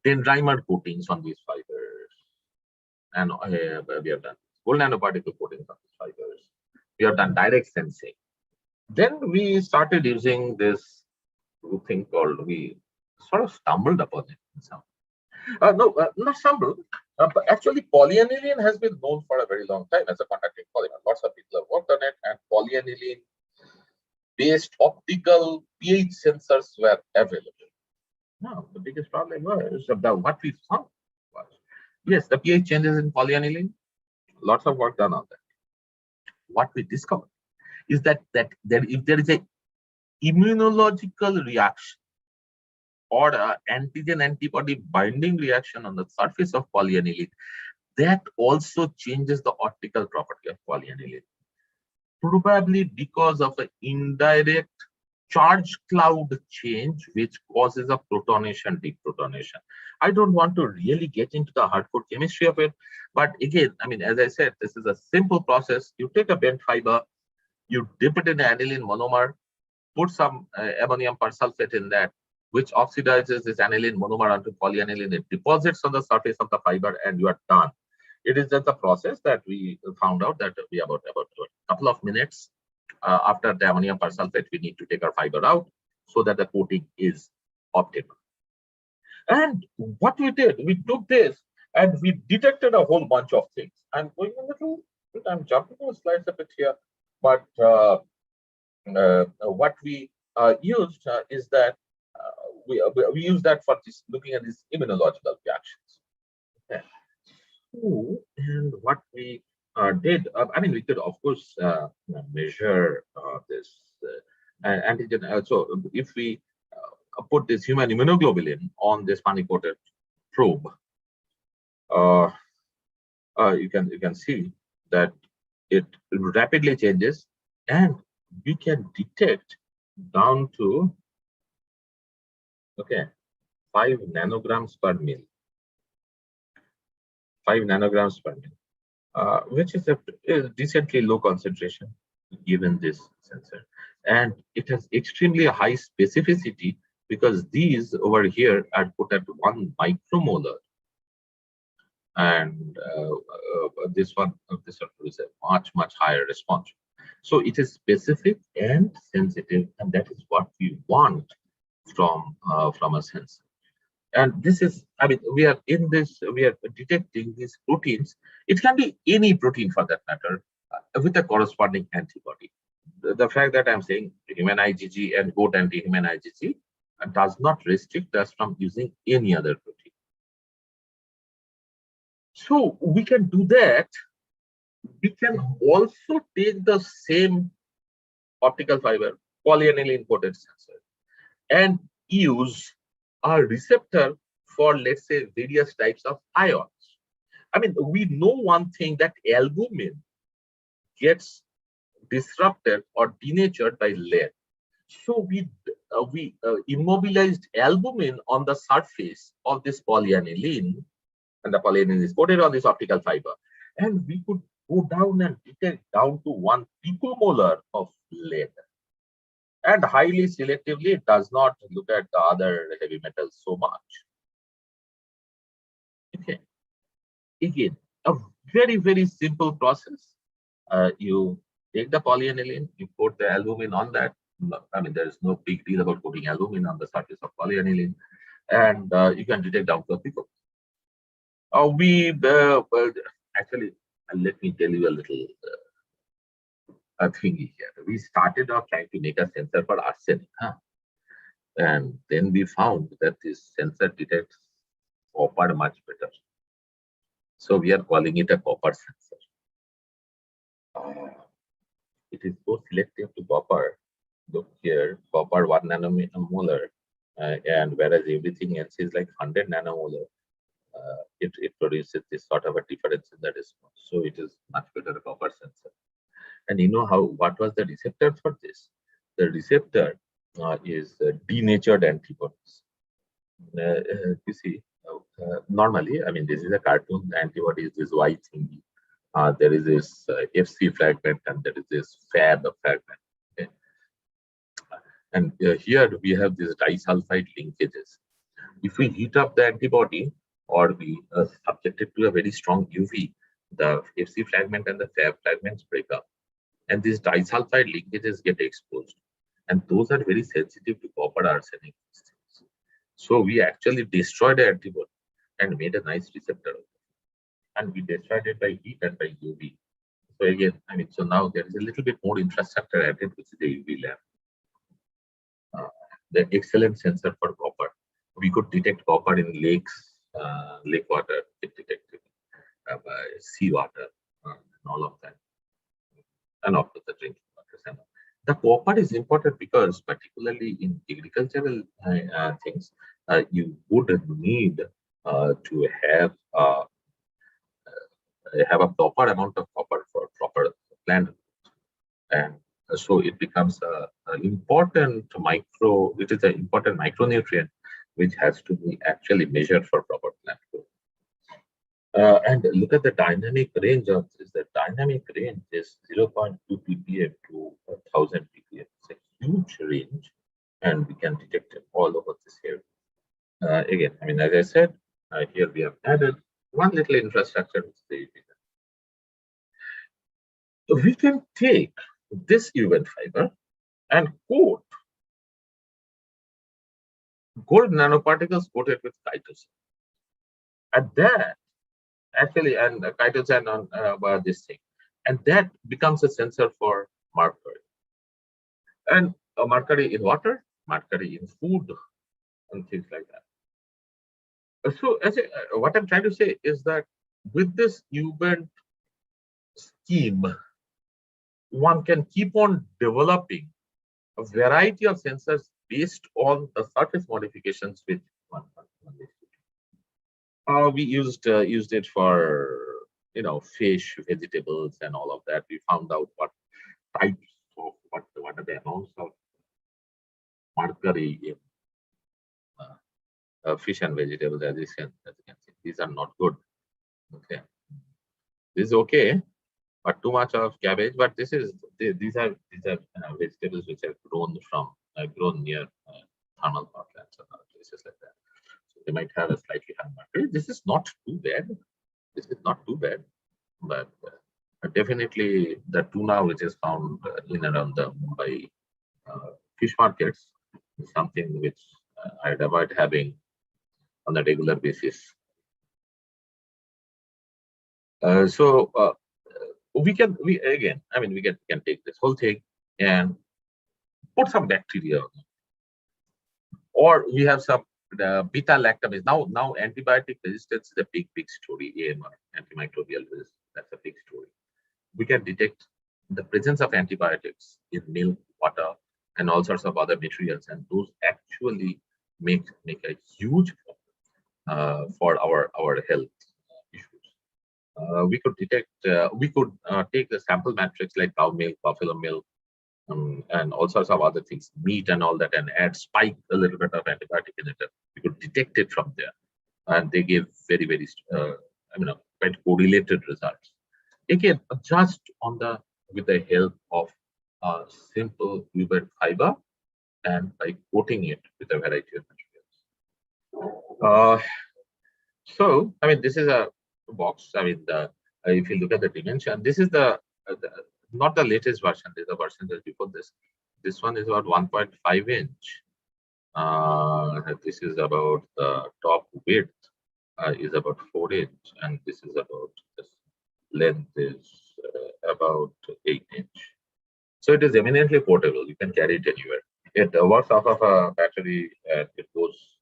dendrimer coatings on these fibers, and we have done gold nanoparticle coatings on these fibers. We have done direct sensing. Then we started using this thing called, we sort of stumbled upon it in some. Not stumbled, but actually polyaniline has been known for a very long time as a conducting polymer. Lots of people have worked on it, and polyaniline based optical pH sensors were available. Now, the biggest problem was about what we found was, yes, the pH changes in polyaniline, lots of work done on that. What we discovered is that if there is a immunological reaction or a antigen antibody binding reaction on the surface of polyaniline, that also changes the optical property of polyaniline, probably because of an indirect charge cloud change which causes a protonation deprotonation. I don't want to really get into the hardcore chemistry of it, but again, I mean, as I said, this is a simple process. You take a bent fiber, you dip it in aniline monomer, put some ammonium persulfate in that, which oxidizes this aniline monomer onto polyaniline. It deposits on the surface of the fiber, and you are done. It is just a process that we found out that we about a couple of minutes after the ammonium persulfate, we need to take our fiber out so that the coating is optimal. And what we did, we took this and we detected a whole bunch of things. I'm going a little bit, I'm jumping the slides a bit here, but what we used is that we use that for this, looking at these immunological reactions. Okay. So, and what we did, I mean, we could of course measure this antigen. So if we put this human immunoglobulin on this honey-coated probe, you can see that it rapidly changes, and we can detect down to 5 nanograms per mil. 5 nanograms per mil, which is a decently low concentration given this sensor, and it has extremely high specificity because these over here are put at 1 micromolar, and this one is a much higher response. So it is specific and sensitive, and that is what we want from a sensor. And this is, I mean, we are detecting these proteins. It can be any protein for that matter, with a corresponding antibody. The fact that I'm saying human IgG and goat anti-human IgG does not restrict us from using any other protein. So we can do that. We can also take the same optical fiber, polyaniline coated sensor, and use a receptor for, let's say, various types of ions. I mean, we know one thing, that albumin gets disrupted or denatured by lead. So we immobilized albumin on the surface of this polyaniline, and the polyaniline is coated on this optical fiber, and we could go down and detect down to 1 picomolar of lead. And highly selectively, it does not look at the other heavy metals so much. Okay. Again, a very simple process. You take the polyaniline, you put the albumin on that. I mean, there is no big deal about putting albumin on the surface of polyaniline, and you can detect down to a pico. Actually, let me tell you a little thingy here. We started off trying to make a sensor for arsenic, and then we found that this sensor detects copper much better. So we are calling it a copper sensor. It is so selective to copper. Look here, copper 1 nanomolar, and whereas everything else is like 100 nanomolar, it produces this sort of a difference in the response. So it is much better copper sensor. And you know what was the receptor for this? The receptor is denatured antibodies. You see, Normally, I mean, this is a cartoon antibody is this white thingy. There is this FC fragment and there is this Fab fragment. Okay? And here we have these disulfide linkages. If we heat up the antibody or we subject it to a very strong UV, the FC fragment and the Fab fragments break up. And these disulfide linkages get exposed. And those are very sensitive to copper arsenic. So we actually destroyed the antibody and made a nice receptor. And we destroyed it by heat and by UV. So again, I mean, so now there is a little bit more infrastructure added, which is the UV lamp. The excellent sensor for copper. We could detect copper in lakes, lake water, it detected by seawater, and all of that. And of course, the drinking water. The copper is important because, particularly in agricultural things, you would need to have a proper amount of copper for proper plant, and so it becomes an important micro. It is an important micronutrient which has to be actually measured for proper plant growth. And look at the dynamic range of this. The dynamic range is 0.2 ppm to 1000 ppm. It's a huge range, and we can detect it all over this here. Again, I mean, as I said, here we have added one little infrastructure. We can take this event fiber and coat gold nanoparticles coated with chitosan. And that actually, and chitosan on this thing, and that becomes a sensor for mercury. And mercury in water, mercury in food, and things like that. So, what I'm trying to say is that with this event scheme, one can keep on developing a variety of sensors based on the surface modifications which one needs to do. We used it for fish, vegetables, and all of that. We found out what types of what are the amounts of mercury in fish and vegetables. As you can see, these are not good. Okay, this is okay, but too much of cabbage. But these are vegetables which are grown near thermal power plants and other places like that. So they might have a slightly higher mercury. This is not too bad. This is not too bad, but definitely the tuna which is found in and around the Mumbai fish markets is something which I'd avoid having on a regular basis. We can take this whole thing and put some bacteria on it. Or we have some beta lactamase. Now antibiotic resistance is a big story. AMR, antimicrobial resistance, that's a big story. We can detect the presence of antibiotics in milk, water, and all sorts of other materials, and those actually make a huge problem for our health issues. We could detect. We could take the sample matrix like cow milk, buffalo milk, and all sorts of other things, meat and all that, and spike a little bit of antibiotic in it. We could detect it from there, and they gave very quite correlated results. Again, just with the help of simple event fiber and by coating it with a variety of materials. So, I mean, this is a box. I mean, if you look at the dimension, this is not the latest version. There's a version that's before this. This one is about 1.5 inch. This is about the top width is about 4 inch, and this is about this length is about 8 inch. So it is eminently portable. You can carry it anywhere. It works off of a battery, and it goes.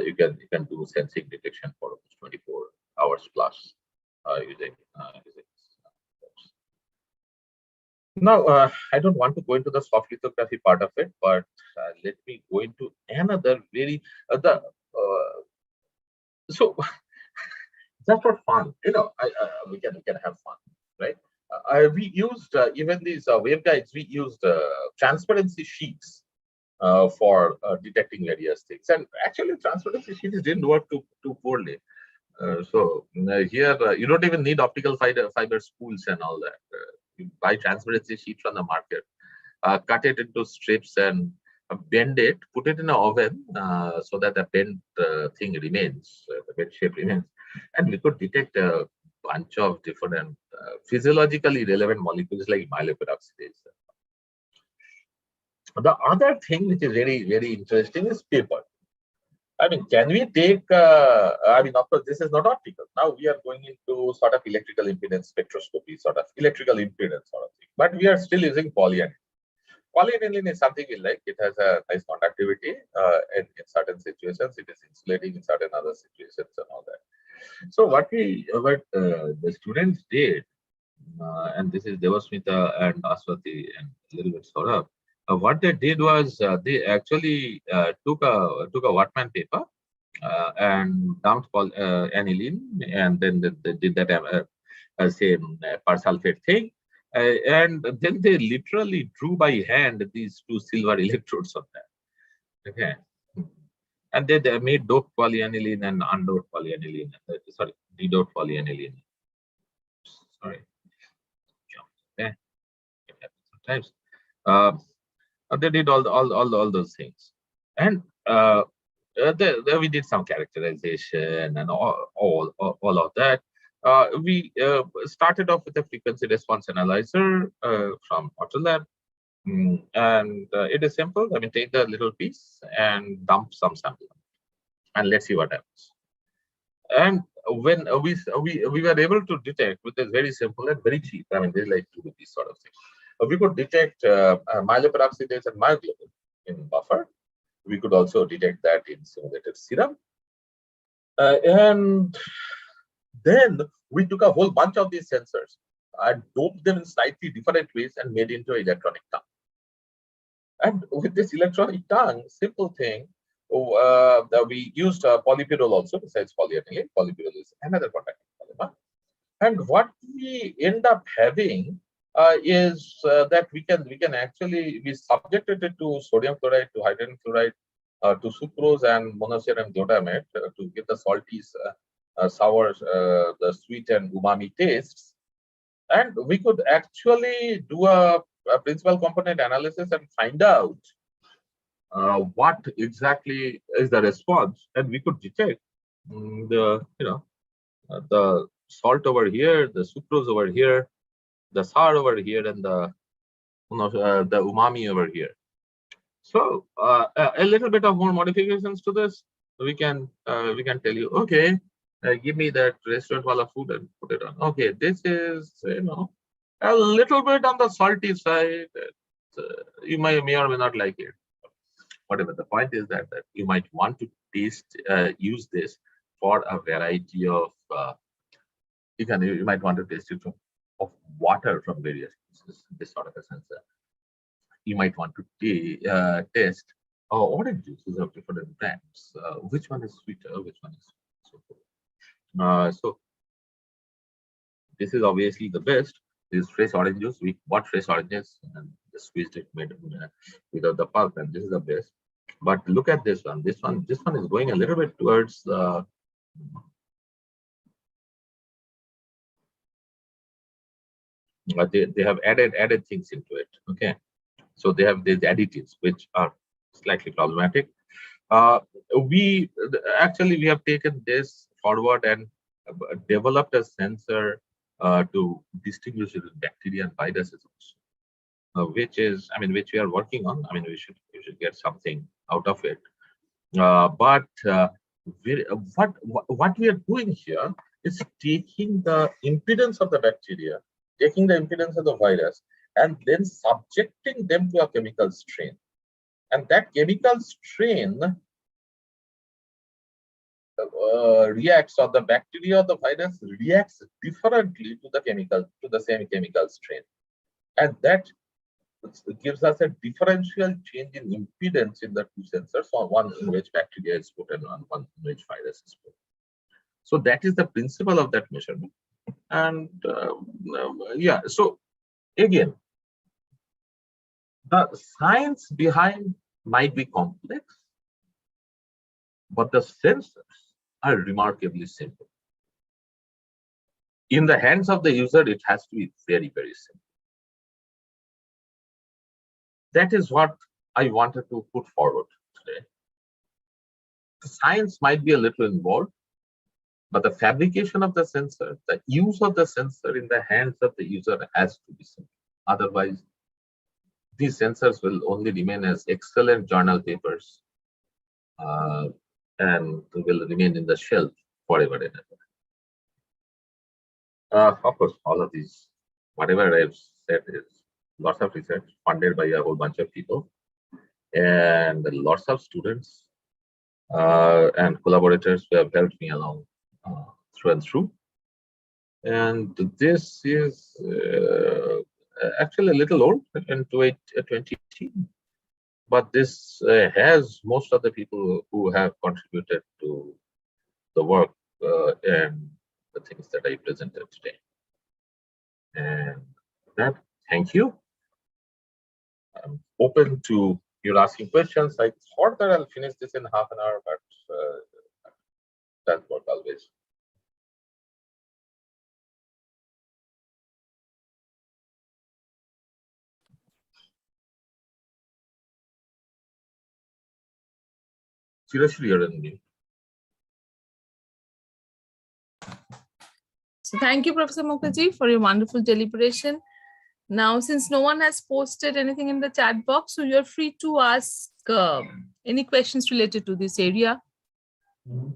You can do sensing detection for 24 hours plus using. Now, I don't want to go into the soft lithography part of it, but let me go into another very so just for fun, we can have fun, right? We used even these waveguides. We used transparency sheets for detecting various things. And actually, transparency sheets didn't work too poorly. Here, you don't even need optical fiber spools and all that. You buy transparency sheet from the market, cut it into strips and bend it, put it in an oven so that the bent thing remains, the bent shape remains. And we could detect a bunch of different physiologically relevant molecules like myeloperoxidase. The other thing which is very interesting is paper. I mean, can we take, I mean, of course, this is not optical. Now we are going into sort of electrical impedance spectroscopy, sort of electrical impedance sort of thing. But we are still using polyaniline. Polyaniline is something we like. It has a nice conductivity in certain situations. It is insulating in certain other situations and all that. So what the students did, and this is Devasmita and Aswati and a little bit Saurabh, what they did was they actually took a Wattman paper and dumped aniline, and then they did that same persulfate thing, and then they literally drew by hand these two silver electrodes on that. Okay, and they made doped polyaniline and undoped polyaniline. Sorry, dedoped polyaniline. Sorry. Okay. Sometimes. They did all those things, and there we did some characterization and all of that. We started off with a frequency response analyzer from Autolab, and it is simple. I mean, take the little piece and dump some sample, and let's see what happens. And when we were able to detect, which is very simple and very cheap. I mean, they like to do these sort of things. We could detect myeloperoxidase and myoglobin in buffer. We could also detect that in simulated serum. And then we took a whole bunch of these sensors and doped them in slightly different ways and made into an electronic tongue. And with this electronic tongue, simple thing, we used polypyrrole also besides polyethylene. Polypyrrole is another contact polymer. And what we end up having is that we can actually be subjected it to sodium chloride, to hydrogen chloride, to sucrose and monosodium glutamate to get the salty, sour, the sweet and umami tastes. And we could actually do a principal component analysis and find out what exactly is the response, and we could detect the the salt over here, the sucrose over here, the sour over here, and the umami over here. So a little bit of more modifications to this, we can tell you, okay, give me that restaurant wala food and put it on. Okay, this is a little bit on the salty side. You may or may not like it. Whatever, the point is that you might want to use this for a variety of you might want to taste it of water from various places, this sort of a sensor. You might want to test orange juices of different brands. Which one is sweeter, which one is so so this is obviously the best. This is fresh orange juice. We bought fresh oranges and just squeezed it, made without the pulp, and this is the best. But look at this one. This one is going a little bit towards the they have added things into it. Okay, so they have these additives which are slightly problematic. We have taken this forward and developed a sensor to distinguish bacteria and viruses also, which we are working on. I mean, we should get something out of it. But what we are doing here is taking the impedance of the bacteria, taking the impedance of the virus, and then subjecting them to a chemical strain. And that chemical strain reacts, or the bacteria or the virus reacts differently to the same chemical strain, and that gives us a differential change in impedance in the two sensors, one in which bacteria is put and one in which virus is put. So that is the principle of that measurement. And yeah, so again, the science behind might be complex, but the sensors are remarkably simple. In the hands of the user, it has to be very, very simple. That is what I wanted to put forward today. The science might be a little involved, but the fabrication of the sensor, the use of the sensor in the hands of the user has to be simple. Otherwise, these sensors will only remain as excellent journal papers and will remain in the shelf forever and ever. Of course, all of these, whatever I've said, is lots of research funded by a whole bunch of people and lots of students and collaborators who have helped me along through and through. And this is actually a little old, in 2018, but this has most of the people who have contributed to the work and the things that I presented today. And with that, thank you. I'm open to you asking questions. I thought that I'll finish this in half an hour, but that work always. Seriously, you're in me. So thank you, Professor Mukherjee, for your wonderful deliberation. Now, since no one has posted anything in the chat box, so you're free to ask any questions related to this area. You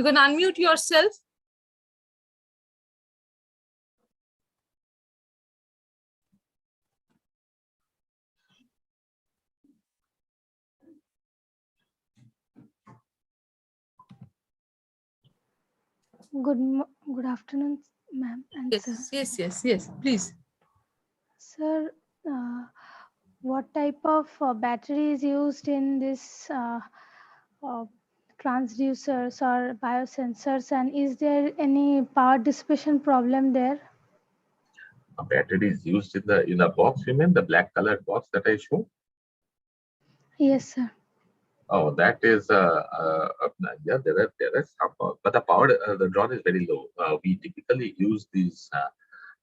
can unmute yourself. Good afternoon, ma'am and Yes, sir. yes, please. Sir, what type of battery is used in this transducers or biosensors, and is there any power dissipation problem there? A battery is used in the box. You mean the black colored box that I showed? Yes, sir. Oh, that is yeah. There is some power, but the power the draw is very low. We typically use these.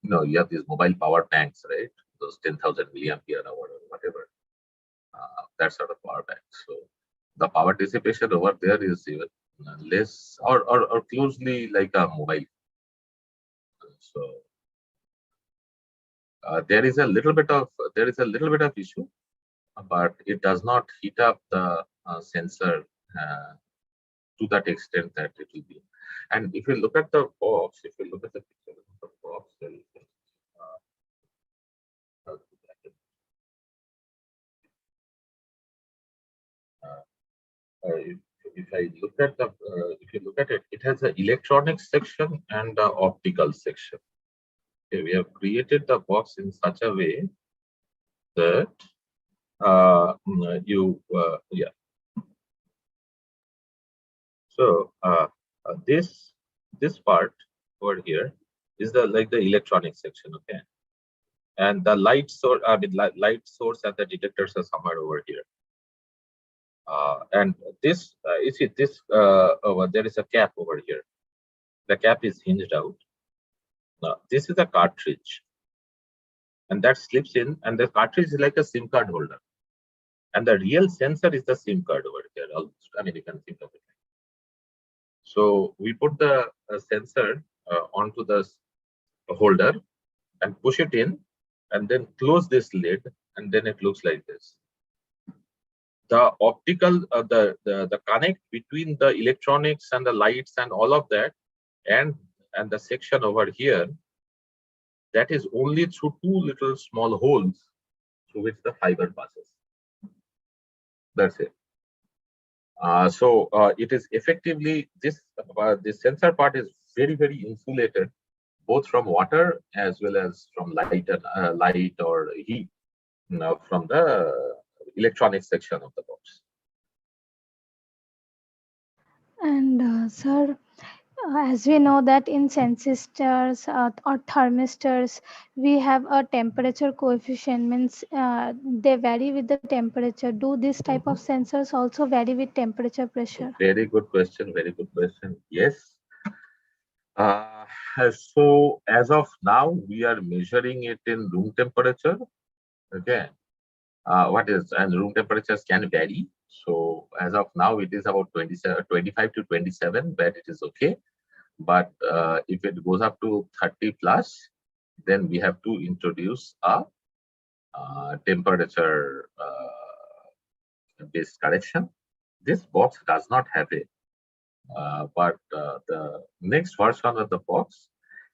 You have these mobile power banks, right? Those 10,000 milliampere hour or whatever. That sort of power bank. So the power dissipation over there is even less or closely like a mobile. So there is a little bit of issue, but it does not heat up the sensor to that extent that it will be. And if you look at the box, if you look at the picture of the box, if I look at the if you look at it, it has an electronics section and an optical section. Okay, we have created the box in such a way that yeah. So this part over here is the electronic section, okay, and the light source, light source and the detectors are somewhere over here. And this you see this there is a cap over here. The cap is hinged out. Now this is a cartridge, and that slips in, and the cartridge is like a SIM card holder, and the real sensor is the SIM card over here. Almost, I mean, you can think of it. So we put the sensor onto the holder and push it in, and then close this lid, and then it looks like this. The optical, the connect between the electronics and the lights and all of that, and the section over here, that is only through two little small holes through which the fiber passes. That's it. So it is effectively this sensor part is very, very insulated, both from water as well as from light or heat from the electronic section of the box. And sir, As we know that in sensistors or thermistors, we have a temperature coefficient, means they vary with the temperature. Do this type of sensors also vary with temperature pressure? Very good question. Very good question. Yes. Uh, so as of now, we are measuring it in room temperature. Okay. What is, and room temperatures can vary. So as of now, it is about 27, 25 to 27, where it is okay. But if it goes up to 30 plus, then we have to introduce a temperature based correction. This box does not have it, but the next version of the box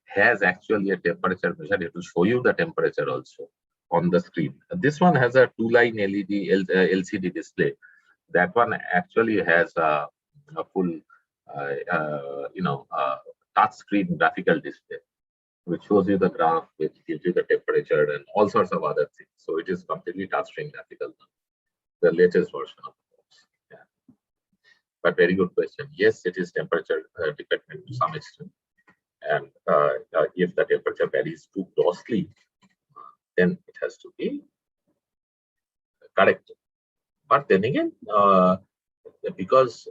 has actually a temperature measure. It will show you the temperature also on the screen. This one has a two-line LED LCD display. That one actually has a full, touch screen graphical display, which shows you the graph, which gives you the temperature and all sorts of other things. So it is completely touchscreen graphical, the latest version of the box. Yeah. But very good question. Yes, it is temperature dependent to some extent. And if the temperature varies too grossly, then it has to be corrected. But then again, because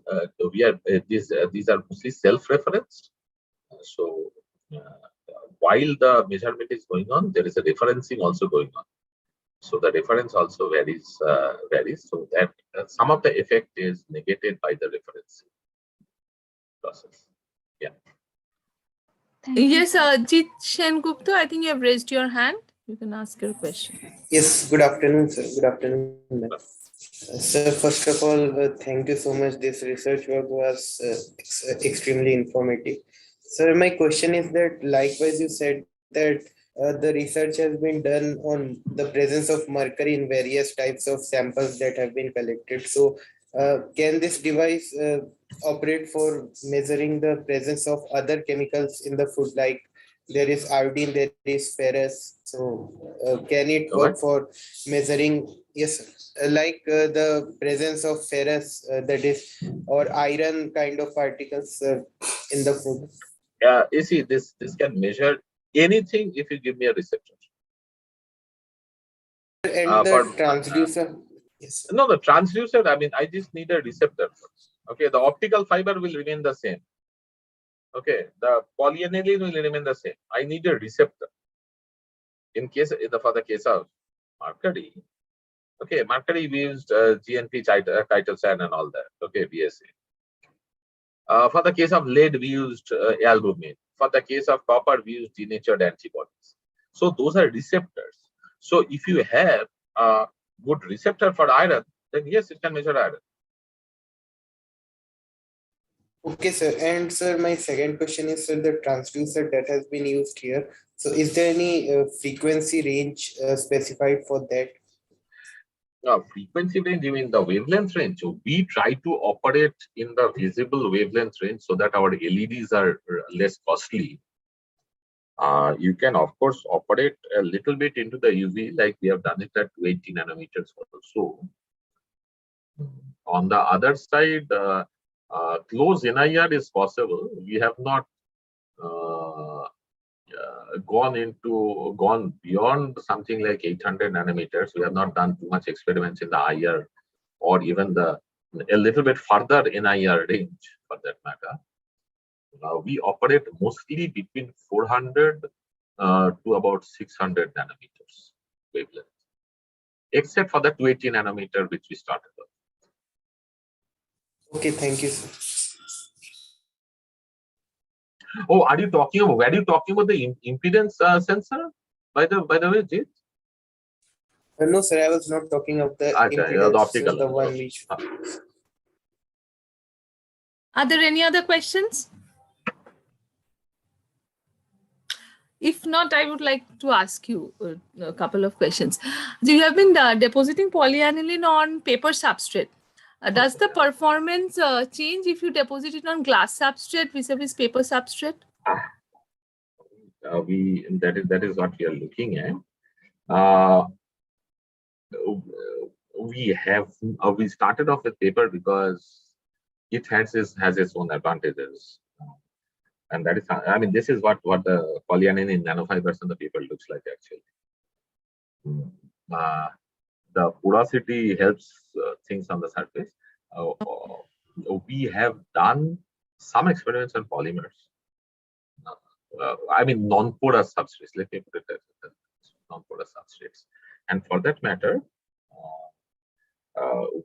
we are these are mostly self-referenced, so while the measurement is going on, there is a referencing also going on. So the reference also varies, so that some of the effect is negated by the referencing process. Yeah. Yes, Jit Shen Gupta, I think you have raised your hand. You can ask your question. Yes, good afternoon, sir. Good afternoon, ma'am. Sir, first of all, thank you so much. This research work was extremely informative. Sir, my question is that likewise, you said that the research has been done on the presence of mercury in various types of samples that have been collected. So, can this device operate for measuring the presence of other chemicals in the food, like there is iodine, there is ferrous? So, can it work for measuring? Yes, sir. Like the presence of ferrous, that is, or iron kind of particles in the food. Yeah, you see, this can measure anything if you give me a receptor. And the transducer. Yes. No, the transducer, I mean, I just need a receptor. Okay, the optical fiber will remain the same. Okay, the polyaniline will remain the same. I need a receptor. In case, for the case of mercury, okay, mercury we used GNP, chitosan and all that. Okay, BSA. For the case of lead, we used albumin. For the case of copper, we used denatured antibodies. So those are receptors. So if you have a good receptor for iron, then yes, it can measure iron. Okay, sir. And sir, my second question is, sir, the transducer that has been used here. So is there any frequency range specified for that? Frequency range, you mean the wavelength range? So we try to operate in the visible wavelength range so that our LEDs are less costly. You can, of course, operate a little bit into the UV, like we have done it at 280 nanometers also. On the other side, close NIR is possible. We have not gone beyond something like 800 nanometers. We have not done too much experiments in the IR or even a little bit further NIR range for that matter. We operate mostly between 400 to about 600 nanometers wavelength, except for the 280 nanometer which we started with. Okay, thank you, sir. Oh, are you talking about? Were you talking about the impedance sensor? By the way, Jit? No, sir, I was not talking of the impedance, the optical, the one which. Are there any other questions? If not, I would like to ask you a couple of questions. So you have been depositing polyaniline on paper substrate. Does the performance change if you deposit it on glass substrate vis-a-vis paper substrate? That is what we are looking at. We started off with paper because it has its own advantages. And that is, I mean, this is what the polyaniline nanofibers on the paper looks like actually. The porosity helps things on the surface. We have done some experiments on polymers. I mean, non-porous substrates. Let me put it as non-porous substrates. And for that matter,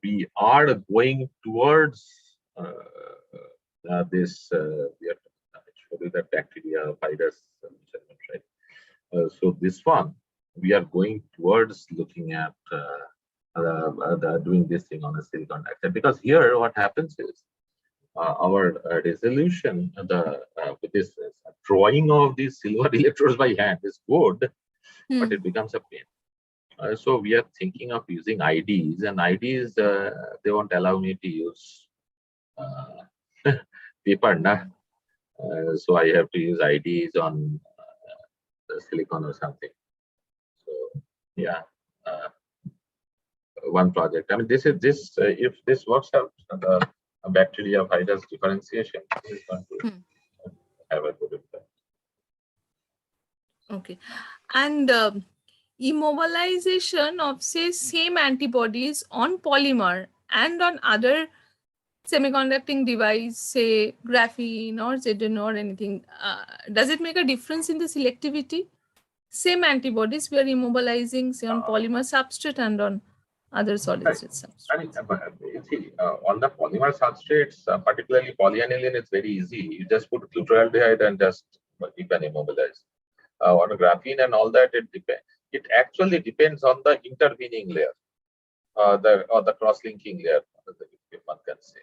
we are going towards this. We are showing that bacteria, virus, right? So this one, we are going towards looking at doing this thing on a silicon dioxide, because here what happens is our resolution, with this drawing of these silver electrodes by hand is good, but it becomes a pain. So we are thinking of using IDs, and IDs they won't allow me to use paper, nah. So I have to use IDs on the silicon or something. So yeah, one project. I mean, this is this. If this works out, the bacteria virus differentiation is going to have a good impact. Okay, and immobilization of say same antibodies on polymer and on other semiconducting device, say graphene or ZN or anything, does it make a difference in the selectivity? Same antibodies we are immobilizing, say on polymer substrate and on other solid state substrates. I mean, see, on the polymer substrates, particularly polyaniline, it's very easy. You just put glutaraldehyde and just you can immobilize. On graphene and all that, it actually depends on the intervening layer, or the cross-linking layer, if one can say.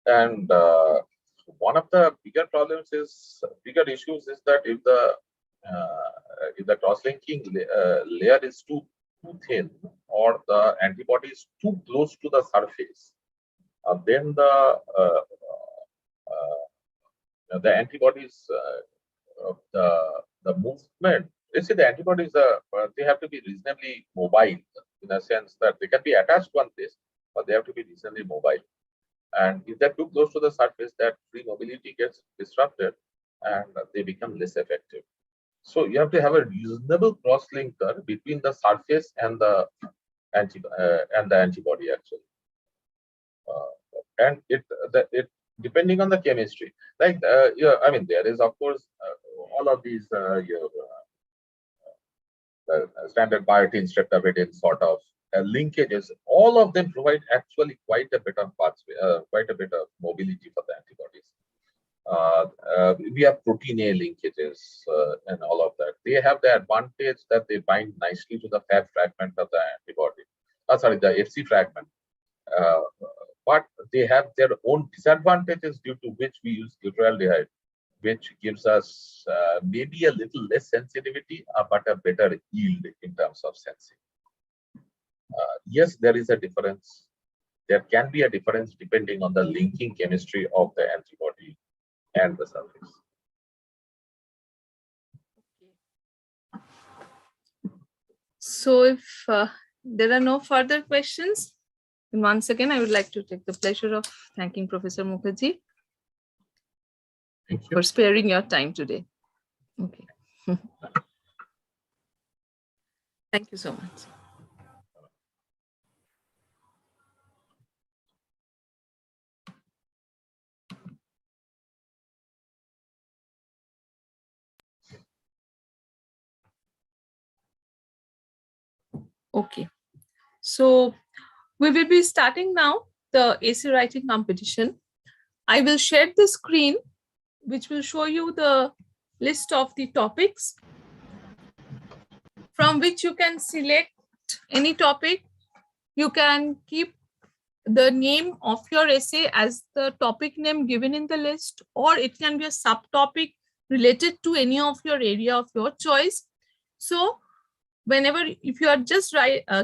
And one of the bigger issues is that if the cross-linking layer is too thin, or the antibody is too close to the surface, then the antibodies, the movement. You see, the antibodies they have to be reasonably mobile, in a sense that they can be attached to one place, but they have to be reasonably mobile. And if they're too close to the surface, that free mobility gets disrupted, and they become less effective. So you have to have a reasonable cross-linker between the surface and the antibody actually. And it depending on the chemistry, like yeah, I mean, there is of course all of these standard biotin, streptavidin sort of linkages. All of them provide actually quite a bit of pathway, quite a bit of mobility for the antibodies. We have protein A linkages and all of that. They have the advantage that they bind nicely to the fat fragment of the antibody. The FC fragment. But they have their own disadvantages, due to which we use glutaraldehyde, which gives us maybe a little less sensitivity, but a better yield in terms of sensing. Yes, there is a difference. There can be a difference depending on the linking chemistry of the antibody and the surface. So if there are no further questions, then once again, I would like to take the pleasure of thanking Professor Mukherjee for sparing your time today. Okay. Thank you so much. Okay, so we will be starting now the essay writing competition. I will share the screen, which will show you the list of the topics from which you can select any topic. You can keep the name of your essay as the topic name given in the list, or it can be a subtopic related to any of your area of your choice. So whenever, if you are just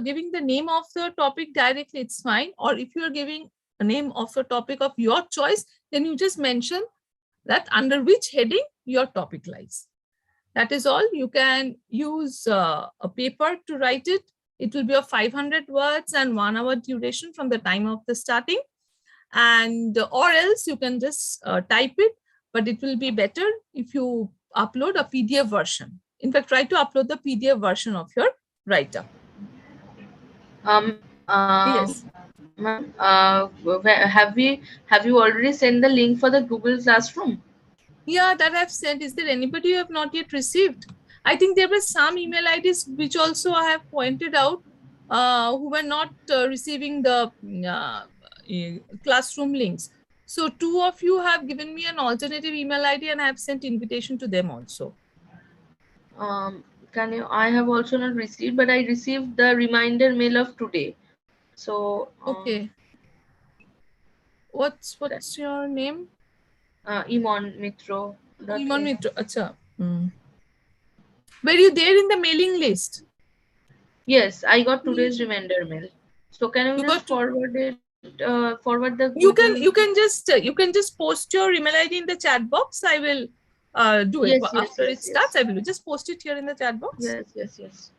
giving the name of the topic directly, it's fine. Or if you are giving a name of a topic of your choice, then you just mention that under which heading your topic lies. That is all. You can use a paper to write it. It will be of 500 words and 1 hour duration from the time of the starting. And or else you can just type it. but it will be better if you upload a PDF version. In fact, try to upload the PDF version of your write-up. Yes. Ma'am, have you already sent the link for the Google Classroom? Yeah, that I've sent. Is there anybody who have not yet received? I think there were some email IDs which also I have pointed out who were not receiving the classroom links. So 2 of you have given me an alternative email ID and I have sent invitation to them also. Can you? I have also not received, but I received the reminder mail of today. So Okay. What's your name? Iman Mitro. Iman Mitra. Acha. Were you there in the mailing list? Yes, I got today's reminder mail. So can you just forward it? Forward the Google. You can just post your email ID in the chat box. I will do it after it starts. I will just post it here in the chat box. Yes.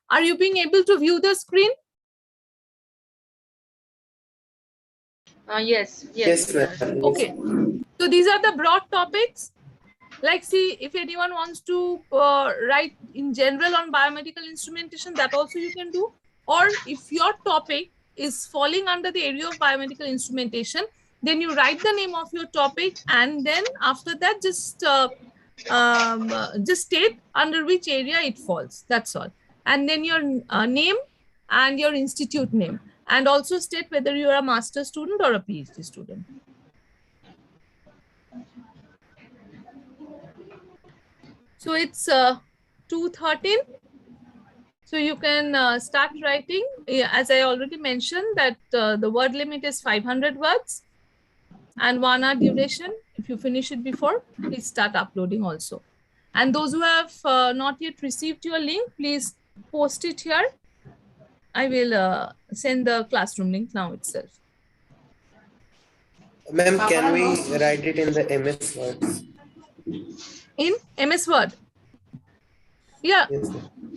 Are you being able to view the screen? Yes. Okay. So these are the broad topics. Like, see, if anyone wants to write in general on biomedical instrumentation, that also you can do. Or if your topic is falling under the area of biomedical instrumentation, then you write the name of your topic, and then after that, just state under which area it falls. That's all. And then your name and your institute name, and also state whether you are a master student or a PhD student. So it's 2:13. So you can start writing. As I already mentioned that the word limit is 500 words and 1 hour duration. If you finish it before, please start uploading also. And those who have not yet received your link, please post it here. I will send the classroom link now itself. Ma'am, can we write it in the MS Words? In MS Word? Yeah.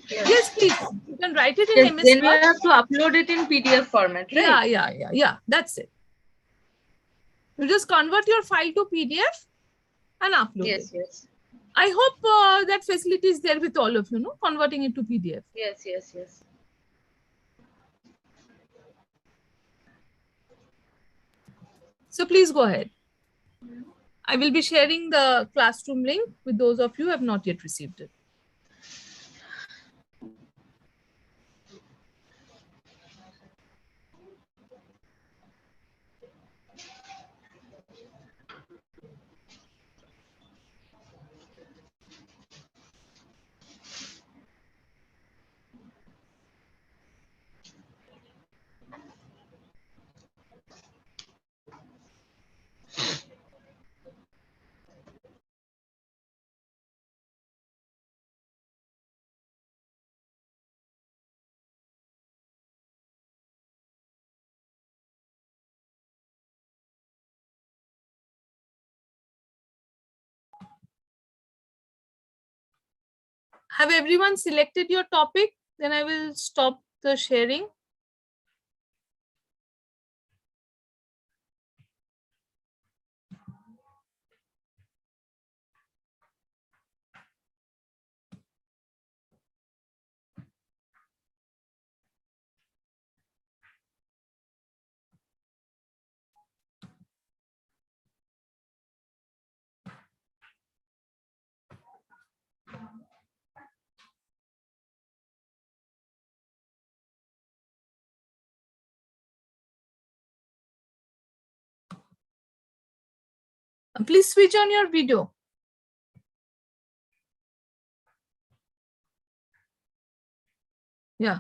Yes, please. You can write it in MS Then Word. we have to upload it in PDF format, right? Yeah. That's it. You just convert your file to PDF and upload it. Yes. I hope that facility is there with all of you, no? Converting it to PDF. Yes. So please go ahead. I will be sharing the classroom link with those of you who have not yet received it. Have everyone selected your topic? Then I will stop the sharing. Please switch on your video. Yeah.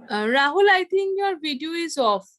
Rahul, I think your video is off.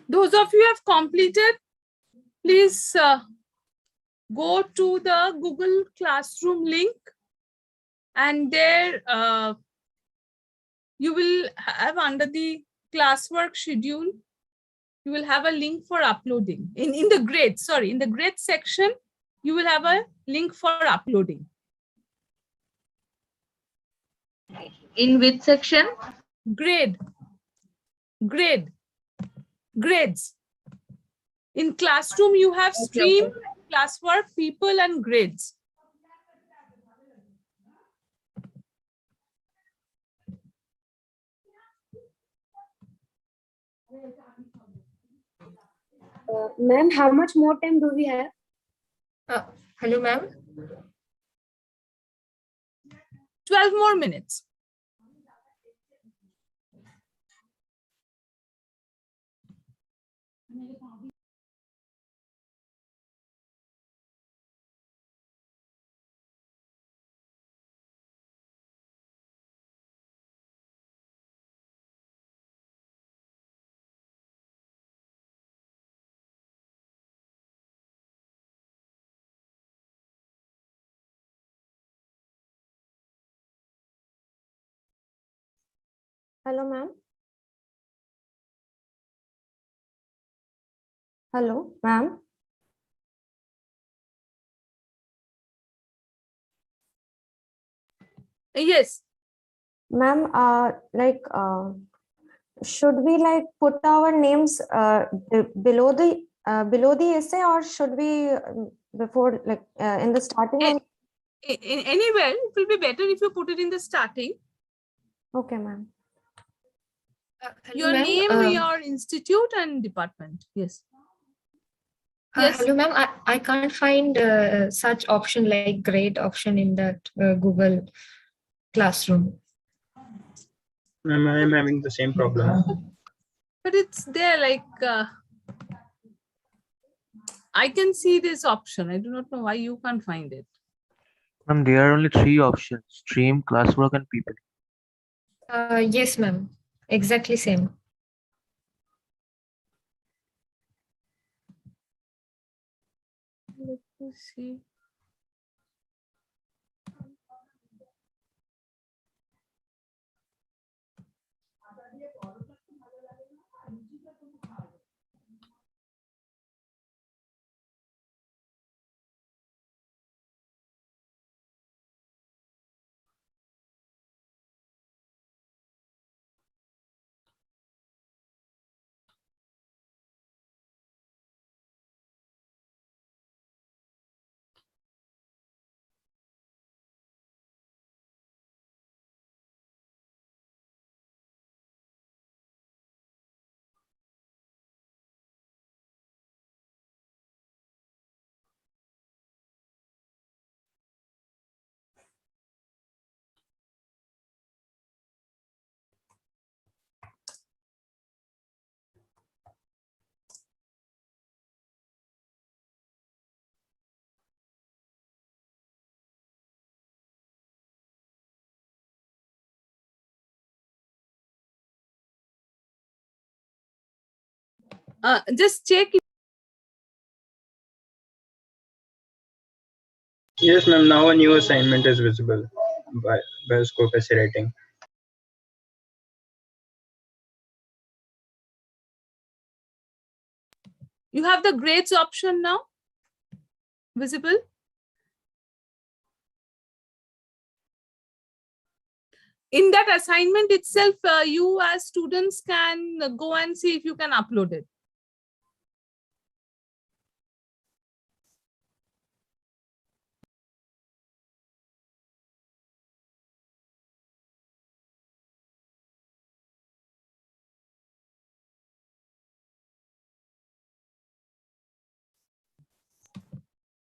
Those of you who have completed, please go to the Google Classroom link, and there you will have, under the classwork schedule, you will have a link for uploading. In the grade, sorry, in the grade section, you will have a link for uploading. In which section? Grades. In classroom, you have stream, classwork, people, and grades. Ma'am, how much more time do we have? Hello, ma'am. 12 more minutes. Hello, ma'am. Hello, ma'am. Yes. Ma'am, should we put our names below the essay, or should we before in the starting? Anywhere, it will be better if you put it in the starting. Okay, ma'am. Your name, your institute, and department. Yes. Yes. Hello, ma'am. I can't find such option like grade option in that Google Classroom. Ma'am, I am having the same problem. But it's there, I can see this option. I do not know why you can't find it. Ma'am, there are only 3 options: stream, classwork, and people. Yes, ma'am. Exactly same. Let me see. Just check. Yes, ma'am. Now a new assignment is visible by Bioscope essay writing. You have the grades option now visible. In that assignment itself, you as students can go and see if you can upload it.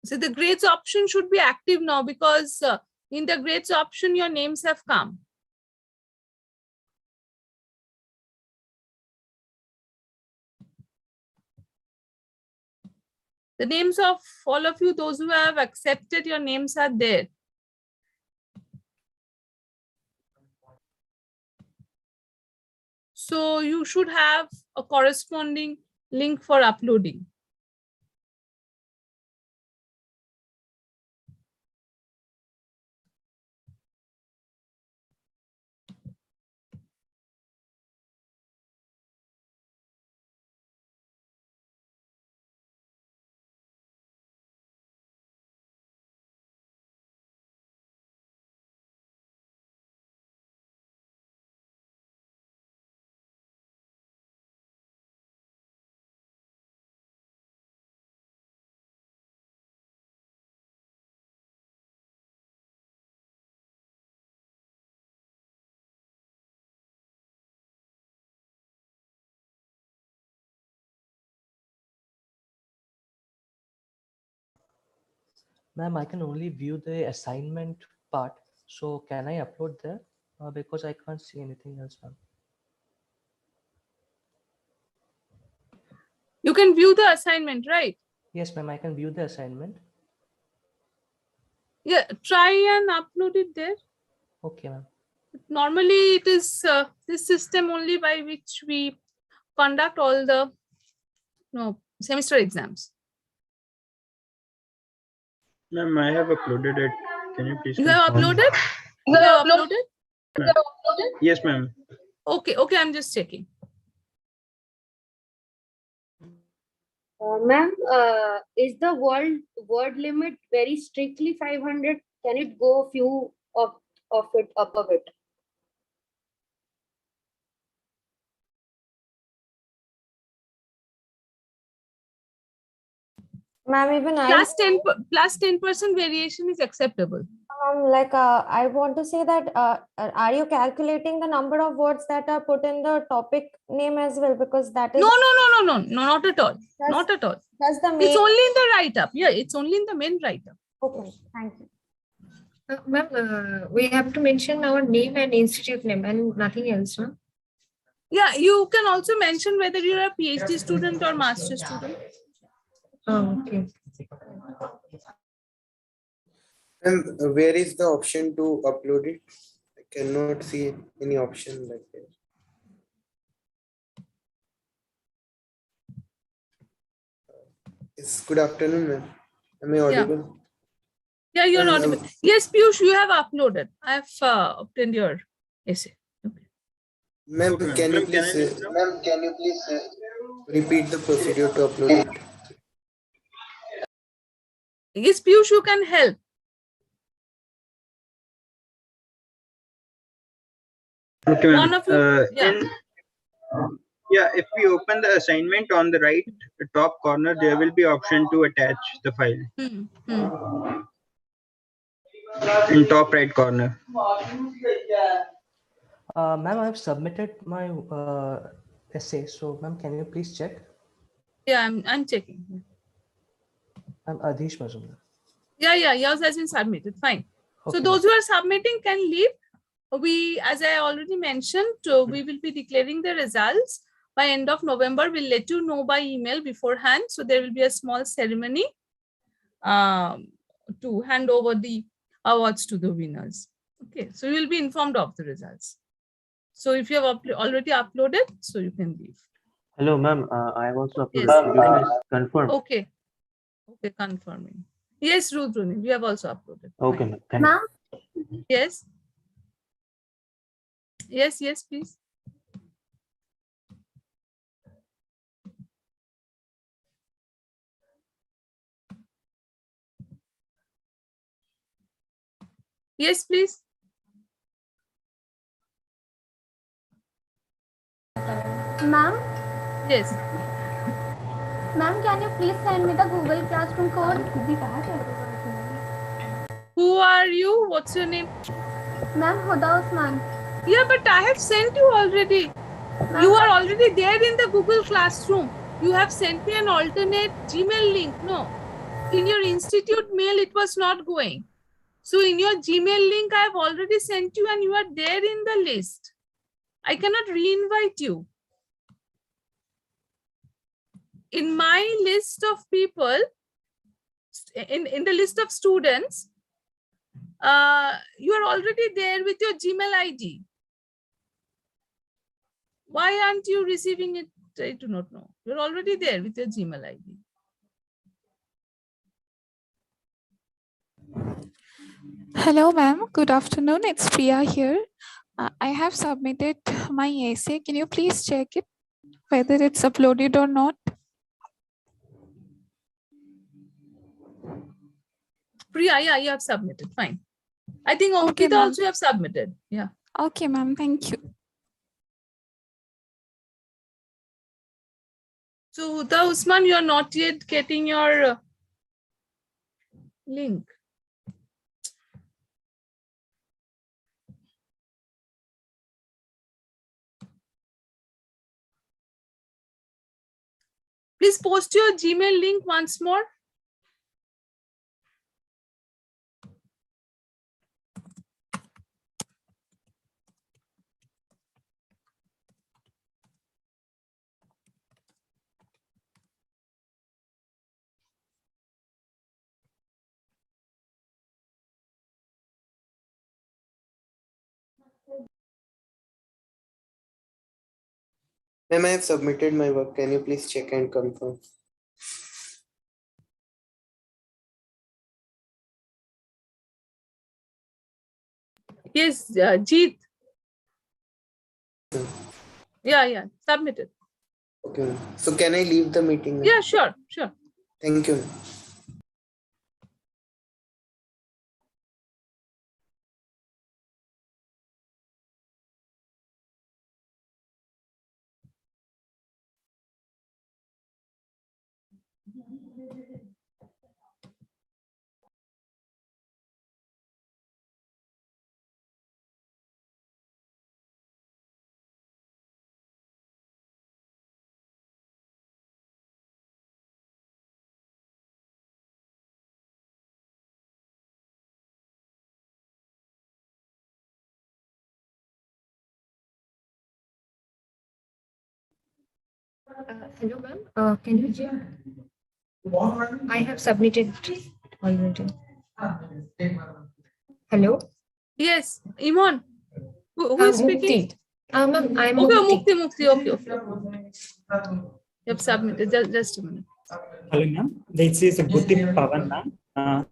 So the grades option should be active now, because in the grades option, your names have come. The names of all of you, those who have accepted, your names are there. So you should have a corresponding link for uploading. Ma'am, I can only view the assignment part. So can I upload there? Because I can't see anything else, ma'am. You can view the assignment, right? Yes, ma'am, I can view the assignment. Yeah, try and upload it there. Okay, ma'am. Normally, it is this system only by which we conduct all the semester exams. Ma'am, I have uploaded it. Can you please You have confirm? uploaded? You have uploaded? Yes, ma'am. Okay, I'm just checking. Ma'am, is the word limit very strictly 500? Can it go few of it up a bit? Ma'am, even Plus 10% variation is acceptable. I want to say that are you calculating the number of words that are put in the topic name as well? Because that is no, not at all. Not at all. That's the main. It's only in the write-up. Yeah, it's only in the main write-up. Okay, thank you. Ma'am, we have to mention our name and institute name and nothing else, no? Yeah, you can also mention whether you're a PhD student or master student. Oh, okay. And where is the option to upload it? I cannot see any option like that. Yes, good afternoon, ma'am. Am I audible? Yeah, you're audible. Yes, Piyush, you have uploaded. I have obtained your essay. Okay. Ma'am, can you please repeat the procedure to upload it? Yes, Piyush, you can help. Okay, ma'am. One of you, Yeah, if we open the assignment on the right top corner, there will be option to attach the file. In top right corner. Ma'am, I have submitted my essay. So, ma'am, can you please check? Yeah, I'm checking. I'm Adhish Mazumdar. Yeah, yours has been submitted. Fine. Okay, So those who are submitting can leave. We, as I already mentioned, we will be declaring the results by end of November. We'll let you know by email beforehand. So there will be a small ceremony to hand over the awards to the winners. Okay, so you will be informed of the results. So if you have already uploaded, so you can leave. Hello, ma'am. I have also uploaded. Yes. Could you please confirm? Okay, confirming. Yes, Rudruni, we have also uploaded. Okay, ma'am. Thank you. Yes. Yes, please. Yes, please. Ma'am? Yes. Ma'am, can you please send me the Google Classroom code? Who are you? What's your name? Ma'am, Huda Usman. Yeah, but I have sent you already. You are already there in the Google Classroom. You have sent me an alternate Gmail link. No. In your institute mail, it was not going. So in your Gmail link, I have already sent you and you are there in the list. I cannot re-invite you. In my list of people, in the list of students, you are already there with your Gmail ID. Why aren't you receiving it? I do not know. You're already there with your Gmail ID. Hello, ma'am. Good afternoon. It's Priya here. I have submitted my essay. Can you please check it, whether it's uploaded or not? Priya, yeah, you have submitted. Fine. I think Okay, Ankita also have submitted. Yeah. Okay, ma'am. Thank you. So, the Usman, you are not yet getting your link. Please post your Gmail link once more. Ma'am, I have submitted my work. Can you please check and confirm? Yes, Jeet. Yeah, submitted. Okay. So can I leave the meeting now? Yeah, sure. Thank you. Hello, ma'am. Can you check? I have submitted already. Hello? Yes, Iman. Who is speaking? Mukti. Ma'am, I'm Okay, Mukti. Mukti. Okay. You have submitted. Just a minute. Hello, ma'am. This is Gutti Pavan, ma'am.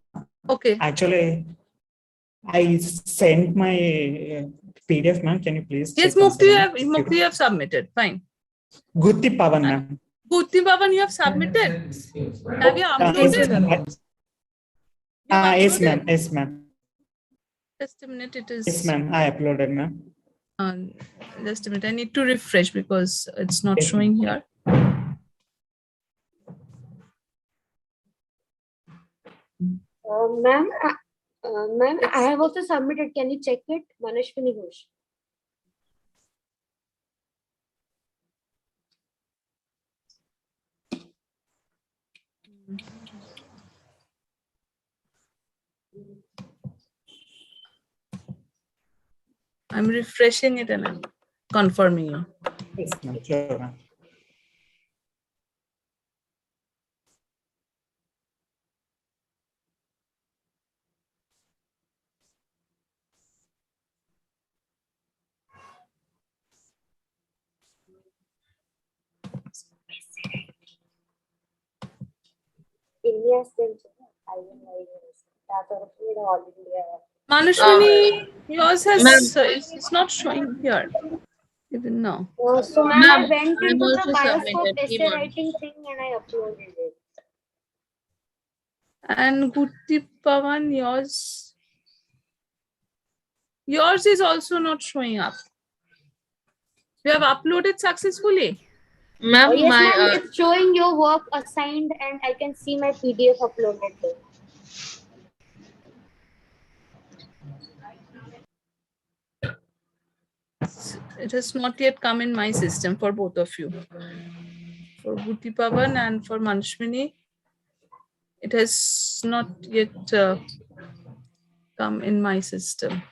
Okay. Actually, I sent my PDF, ma'am. Can you please Yes, check? Mukti, you have submitted. Fine. Gutti Pavan, ma'am. Gutti Pavan, you have submitted. Have you uploaded? Yes, ma'am. Yes, ma'am. Just a minute. It is. Yes, ma'am. I uploaded, ma'am. Just a minute. I need to refresh because it's not showing here. Ma'am, I have also submitted. Can you check it? Manashwini Ghosh. I'm refreshing it and I'm confirming you. Yes, ma'am. Sure, ma'am. INYAS Manashwini, yours has it's not showing here even now. So ma'am, I went I'm into the also bioscope submitted. essay writing thing and I uploaded it. And Gutti Pavan, yours is also not showing up. You have uploaded successfully. Ma'am, Yes, ma'am, it's showing your work assigned and I can see my PDF uploaded there. It has not yet come in my system for both of you. For Gutti Pavan and for Manashwini, it has not yet come in my system.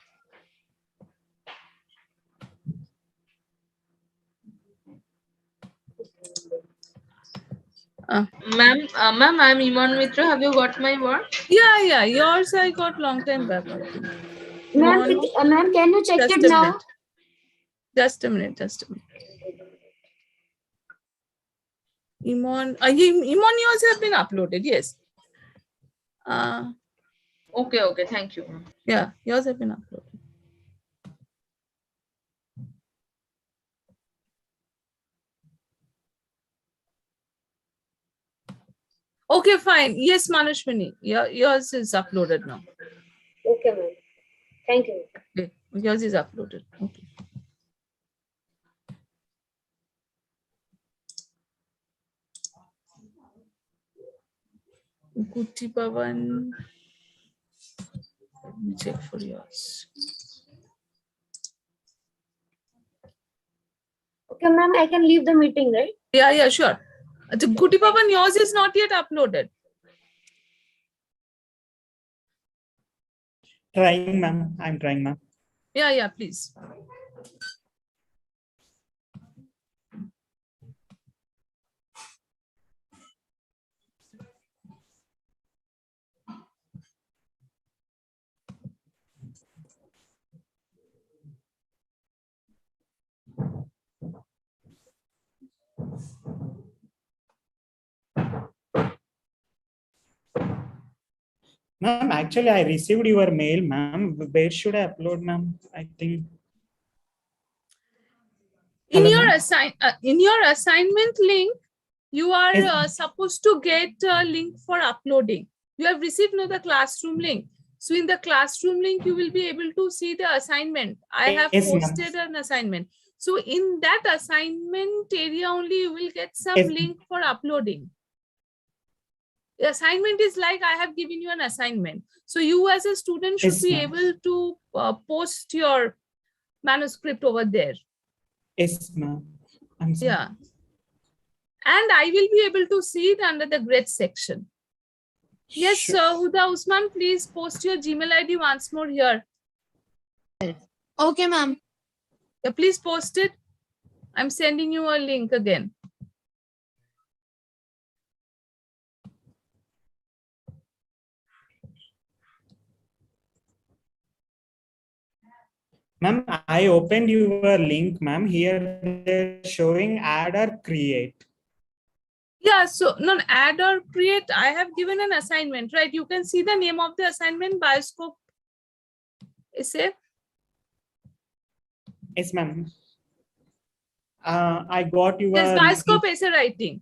Ma'am, I'm Iman Mitra. Have you got my work? Yeah. Yours I got long time back. Ma'am, can you check it now? Just a minute. yours have been uploaded, yes. Okay, thank you. Yeah, yours have been uploaded. Okay, fine. Yes, Manashwini, yours is uploaded now. Okay, ma'am. Thank you. Okay, yours is uploaded. Okay. Guti Pavan. Let me check for yours. Okay, ma'am, I can leave the meeting, right? Yeah, sure. The Guti Pavan, yours is not yet uploaded. Trying, ma'am. I'm trying, ma'am. Yeah, please. Ma'am, actually, I received your mail, ma'am. Where should I upload, ma'am? I think. In your assignment link, you are supposed to get a link for uploading. You have received the classroom link. So in the classroom link, you will be able to see the assignment. I have posted an assignment. So in that assignment area only, you will get some link for uploading. The assignment is like I have given you an assignment. So you as a student should be able to post your manuscript over there. Yes, ma'am. Yeah. And I will be able to see it under the grade section. Yes, sir. Huda Usman, please post your Gmail ID once more here. Okay, ma'am. Yeah, please post it. I'm sending you a link again. Ma'am, I opened your link, ma'am. Here they're showing add or create. Yeah, so not add or create. I have given an assignment, right? You can see the name of the assignment, Bioscope essay. Yes, ma'am. I got your Bioscope essay writing.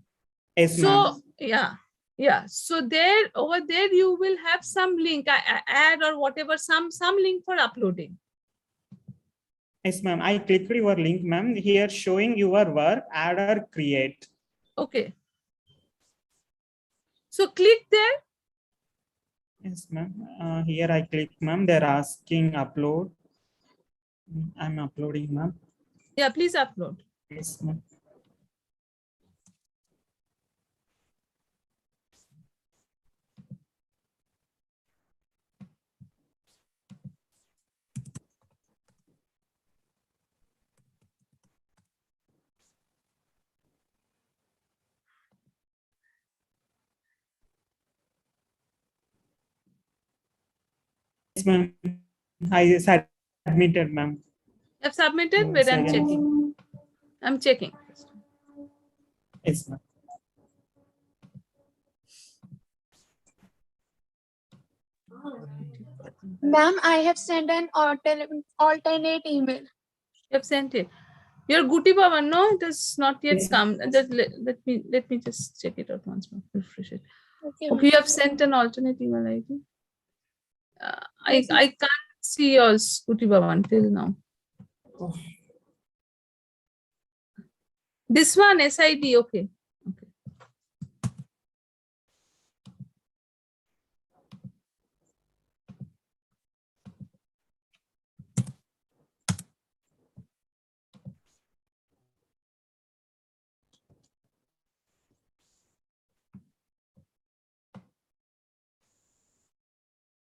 Yes, so yeah. So there, over there, you will have some link, add or whatever, some link for uploading. Yes, ma'am. I clicked your link, ma'am. Here showing your work, add or create. Okay. So click there. Yes, ma'am. Here I click, ma'am. They're asking upload. I'm uploading, ma'am. Yeah, please upload. Yes, ma'am. Yes, ma'am. I submitted, ma'am. You have submitted? Wait, I'm checking. I'm checking. Yes, ma'am. Ma'am, I have sent an alternate email. You have sent it. Your Guti Bhavan, no, it has not yet come. Just let me just check it out once more. Refresh it. Okay, you have sent an alternate email ID. I can't see yours, Guti Bhavan, till now. Oh. This one, SID, okay.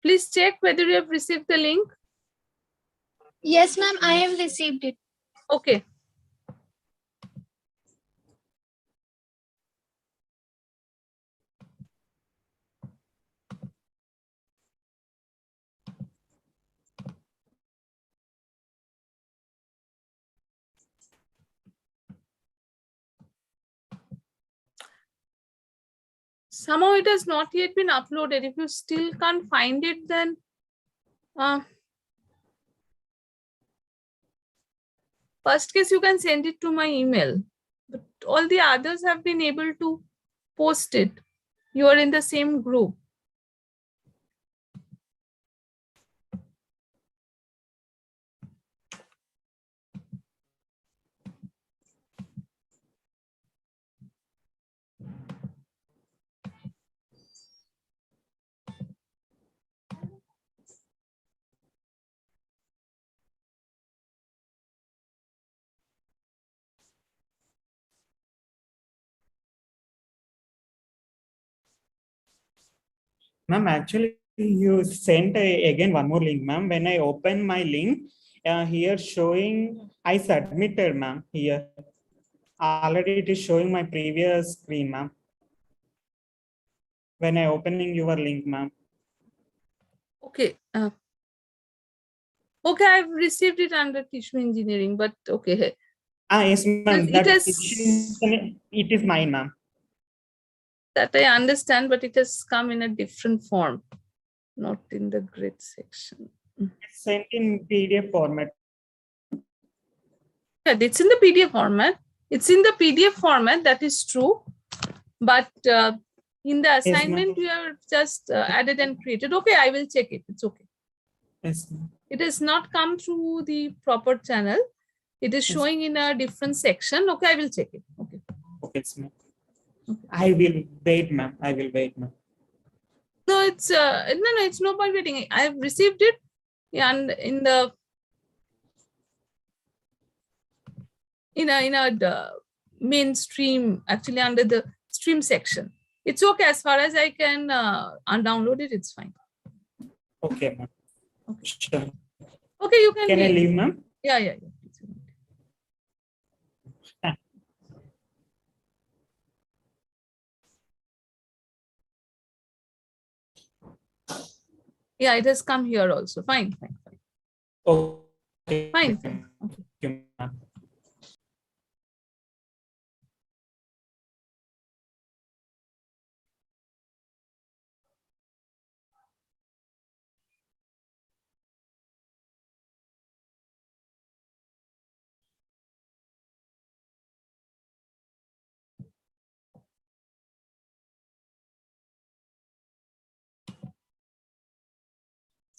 Please check whether you have received the link. Yes, ma'am, I have received it. Okay. somehow it has not yet been uploaded. If you still can't find it, then worst case, you can send it to my email. But all the others have been able to post it. You are in the same group. Ma'am, actually, you sent again one more link, ma'am. When I open my link, here showing I submitted, ma'am. Here already it is showing my previous screen, ma'am. When I opening your link, ma'am. Okay. Okay, I've received it under tissue engineering, but okay. Yes, ma'am. It is mine, ma'am. That I understand, but it has come in a different form, not in the grid section. It's sent in PDF format. Yeah, it's in the PDF format. It's in the PDF format, that is true. But in the assignment, you have just added and created. Okay, I will check it. It's okay. Yes, it has not come through the proper channel. It is showing in a different section. Okay, I will check it. Okay. Okay, ma'am. I will wait, ma'am. I will wait, ma'am. No, it's no, it's no point waiting. I have received it, and in a mainstream, actually under the stream section. It's okay as far as I can download it. It's fine. Okay, ma'am. Okay. Sure. Okay, you can. Can I leave, ma'am? Yeah, yeah, yeah. Yeah, it has come here also. Fine, fine, fine. Okay. Fine, fine. Okay.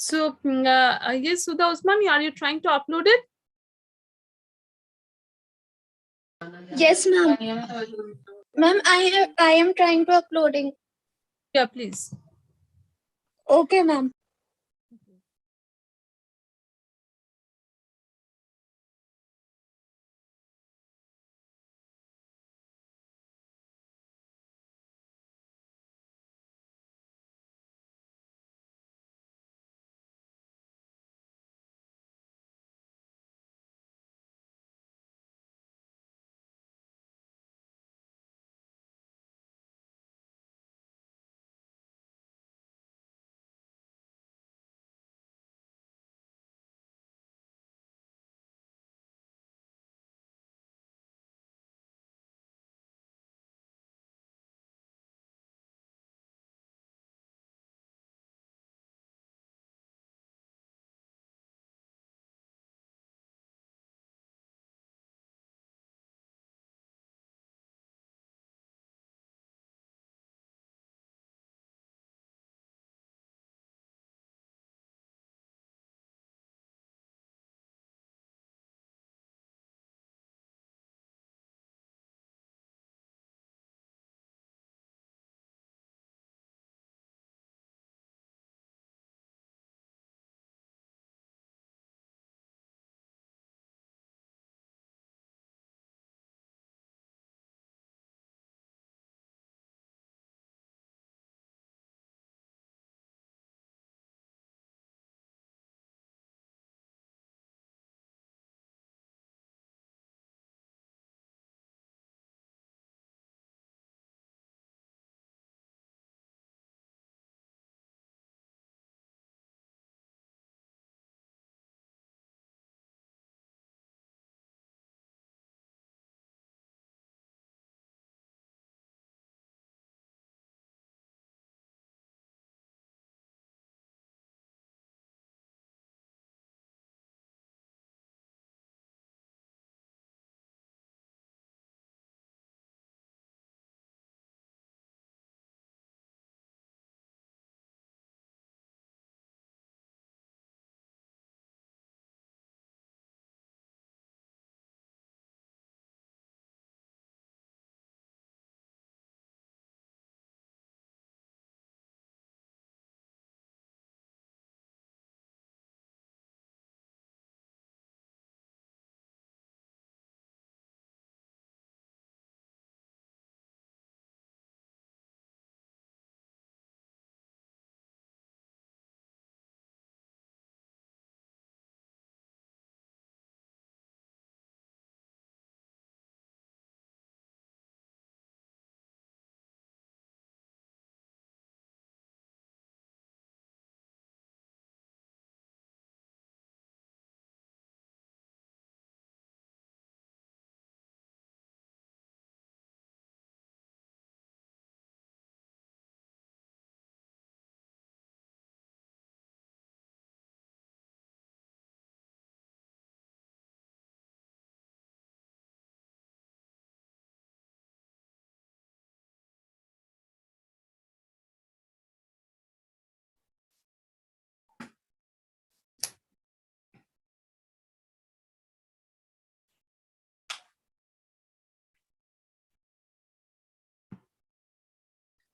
So, yes, Sudha Usman, are you trying to upload it? Yes, ma'am. Ma'am, I am trying to uploading. Yeah, please. Okay, ma'am.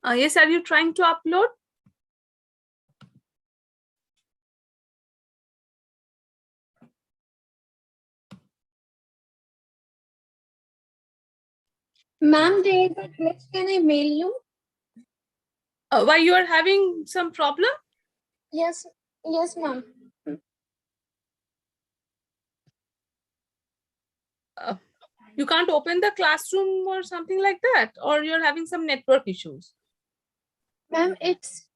Yes, are you trying to upload? Ma'am, there is a glitch. Can I mail you? Why you are having some problem? Yes, yes, ma'am. You can't open the classroom or something like that, or you're having some network issues? Ma'am, it's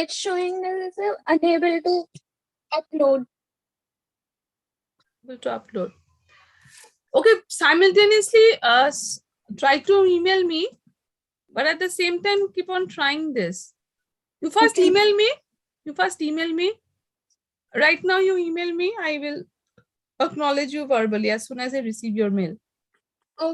showing as unable to upload. Able to upload. Okay, simultaneously try to email me, but at the same time keep on trying this. You first email me. You first email me. Right now you email me. I will acknowledge you verbally as soon as I receive your mail.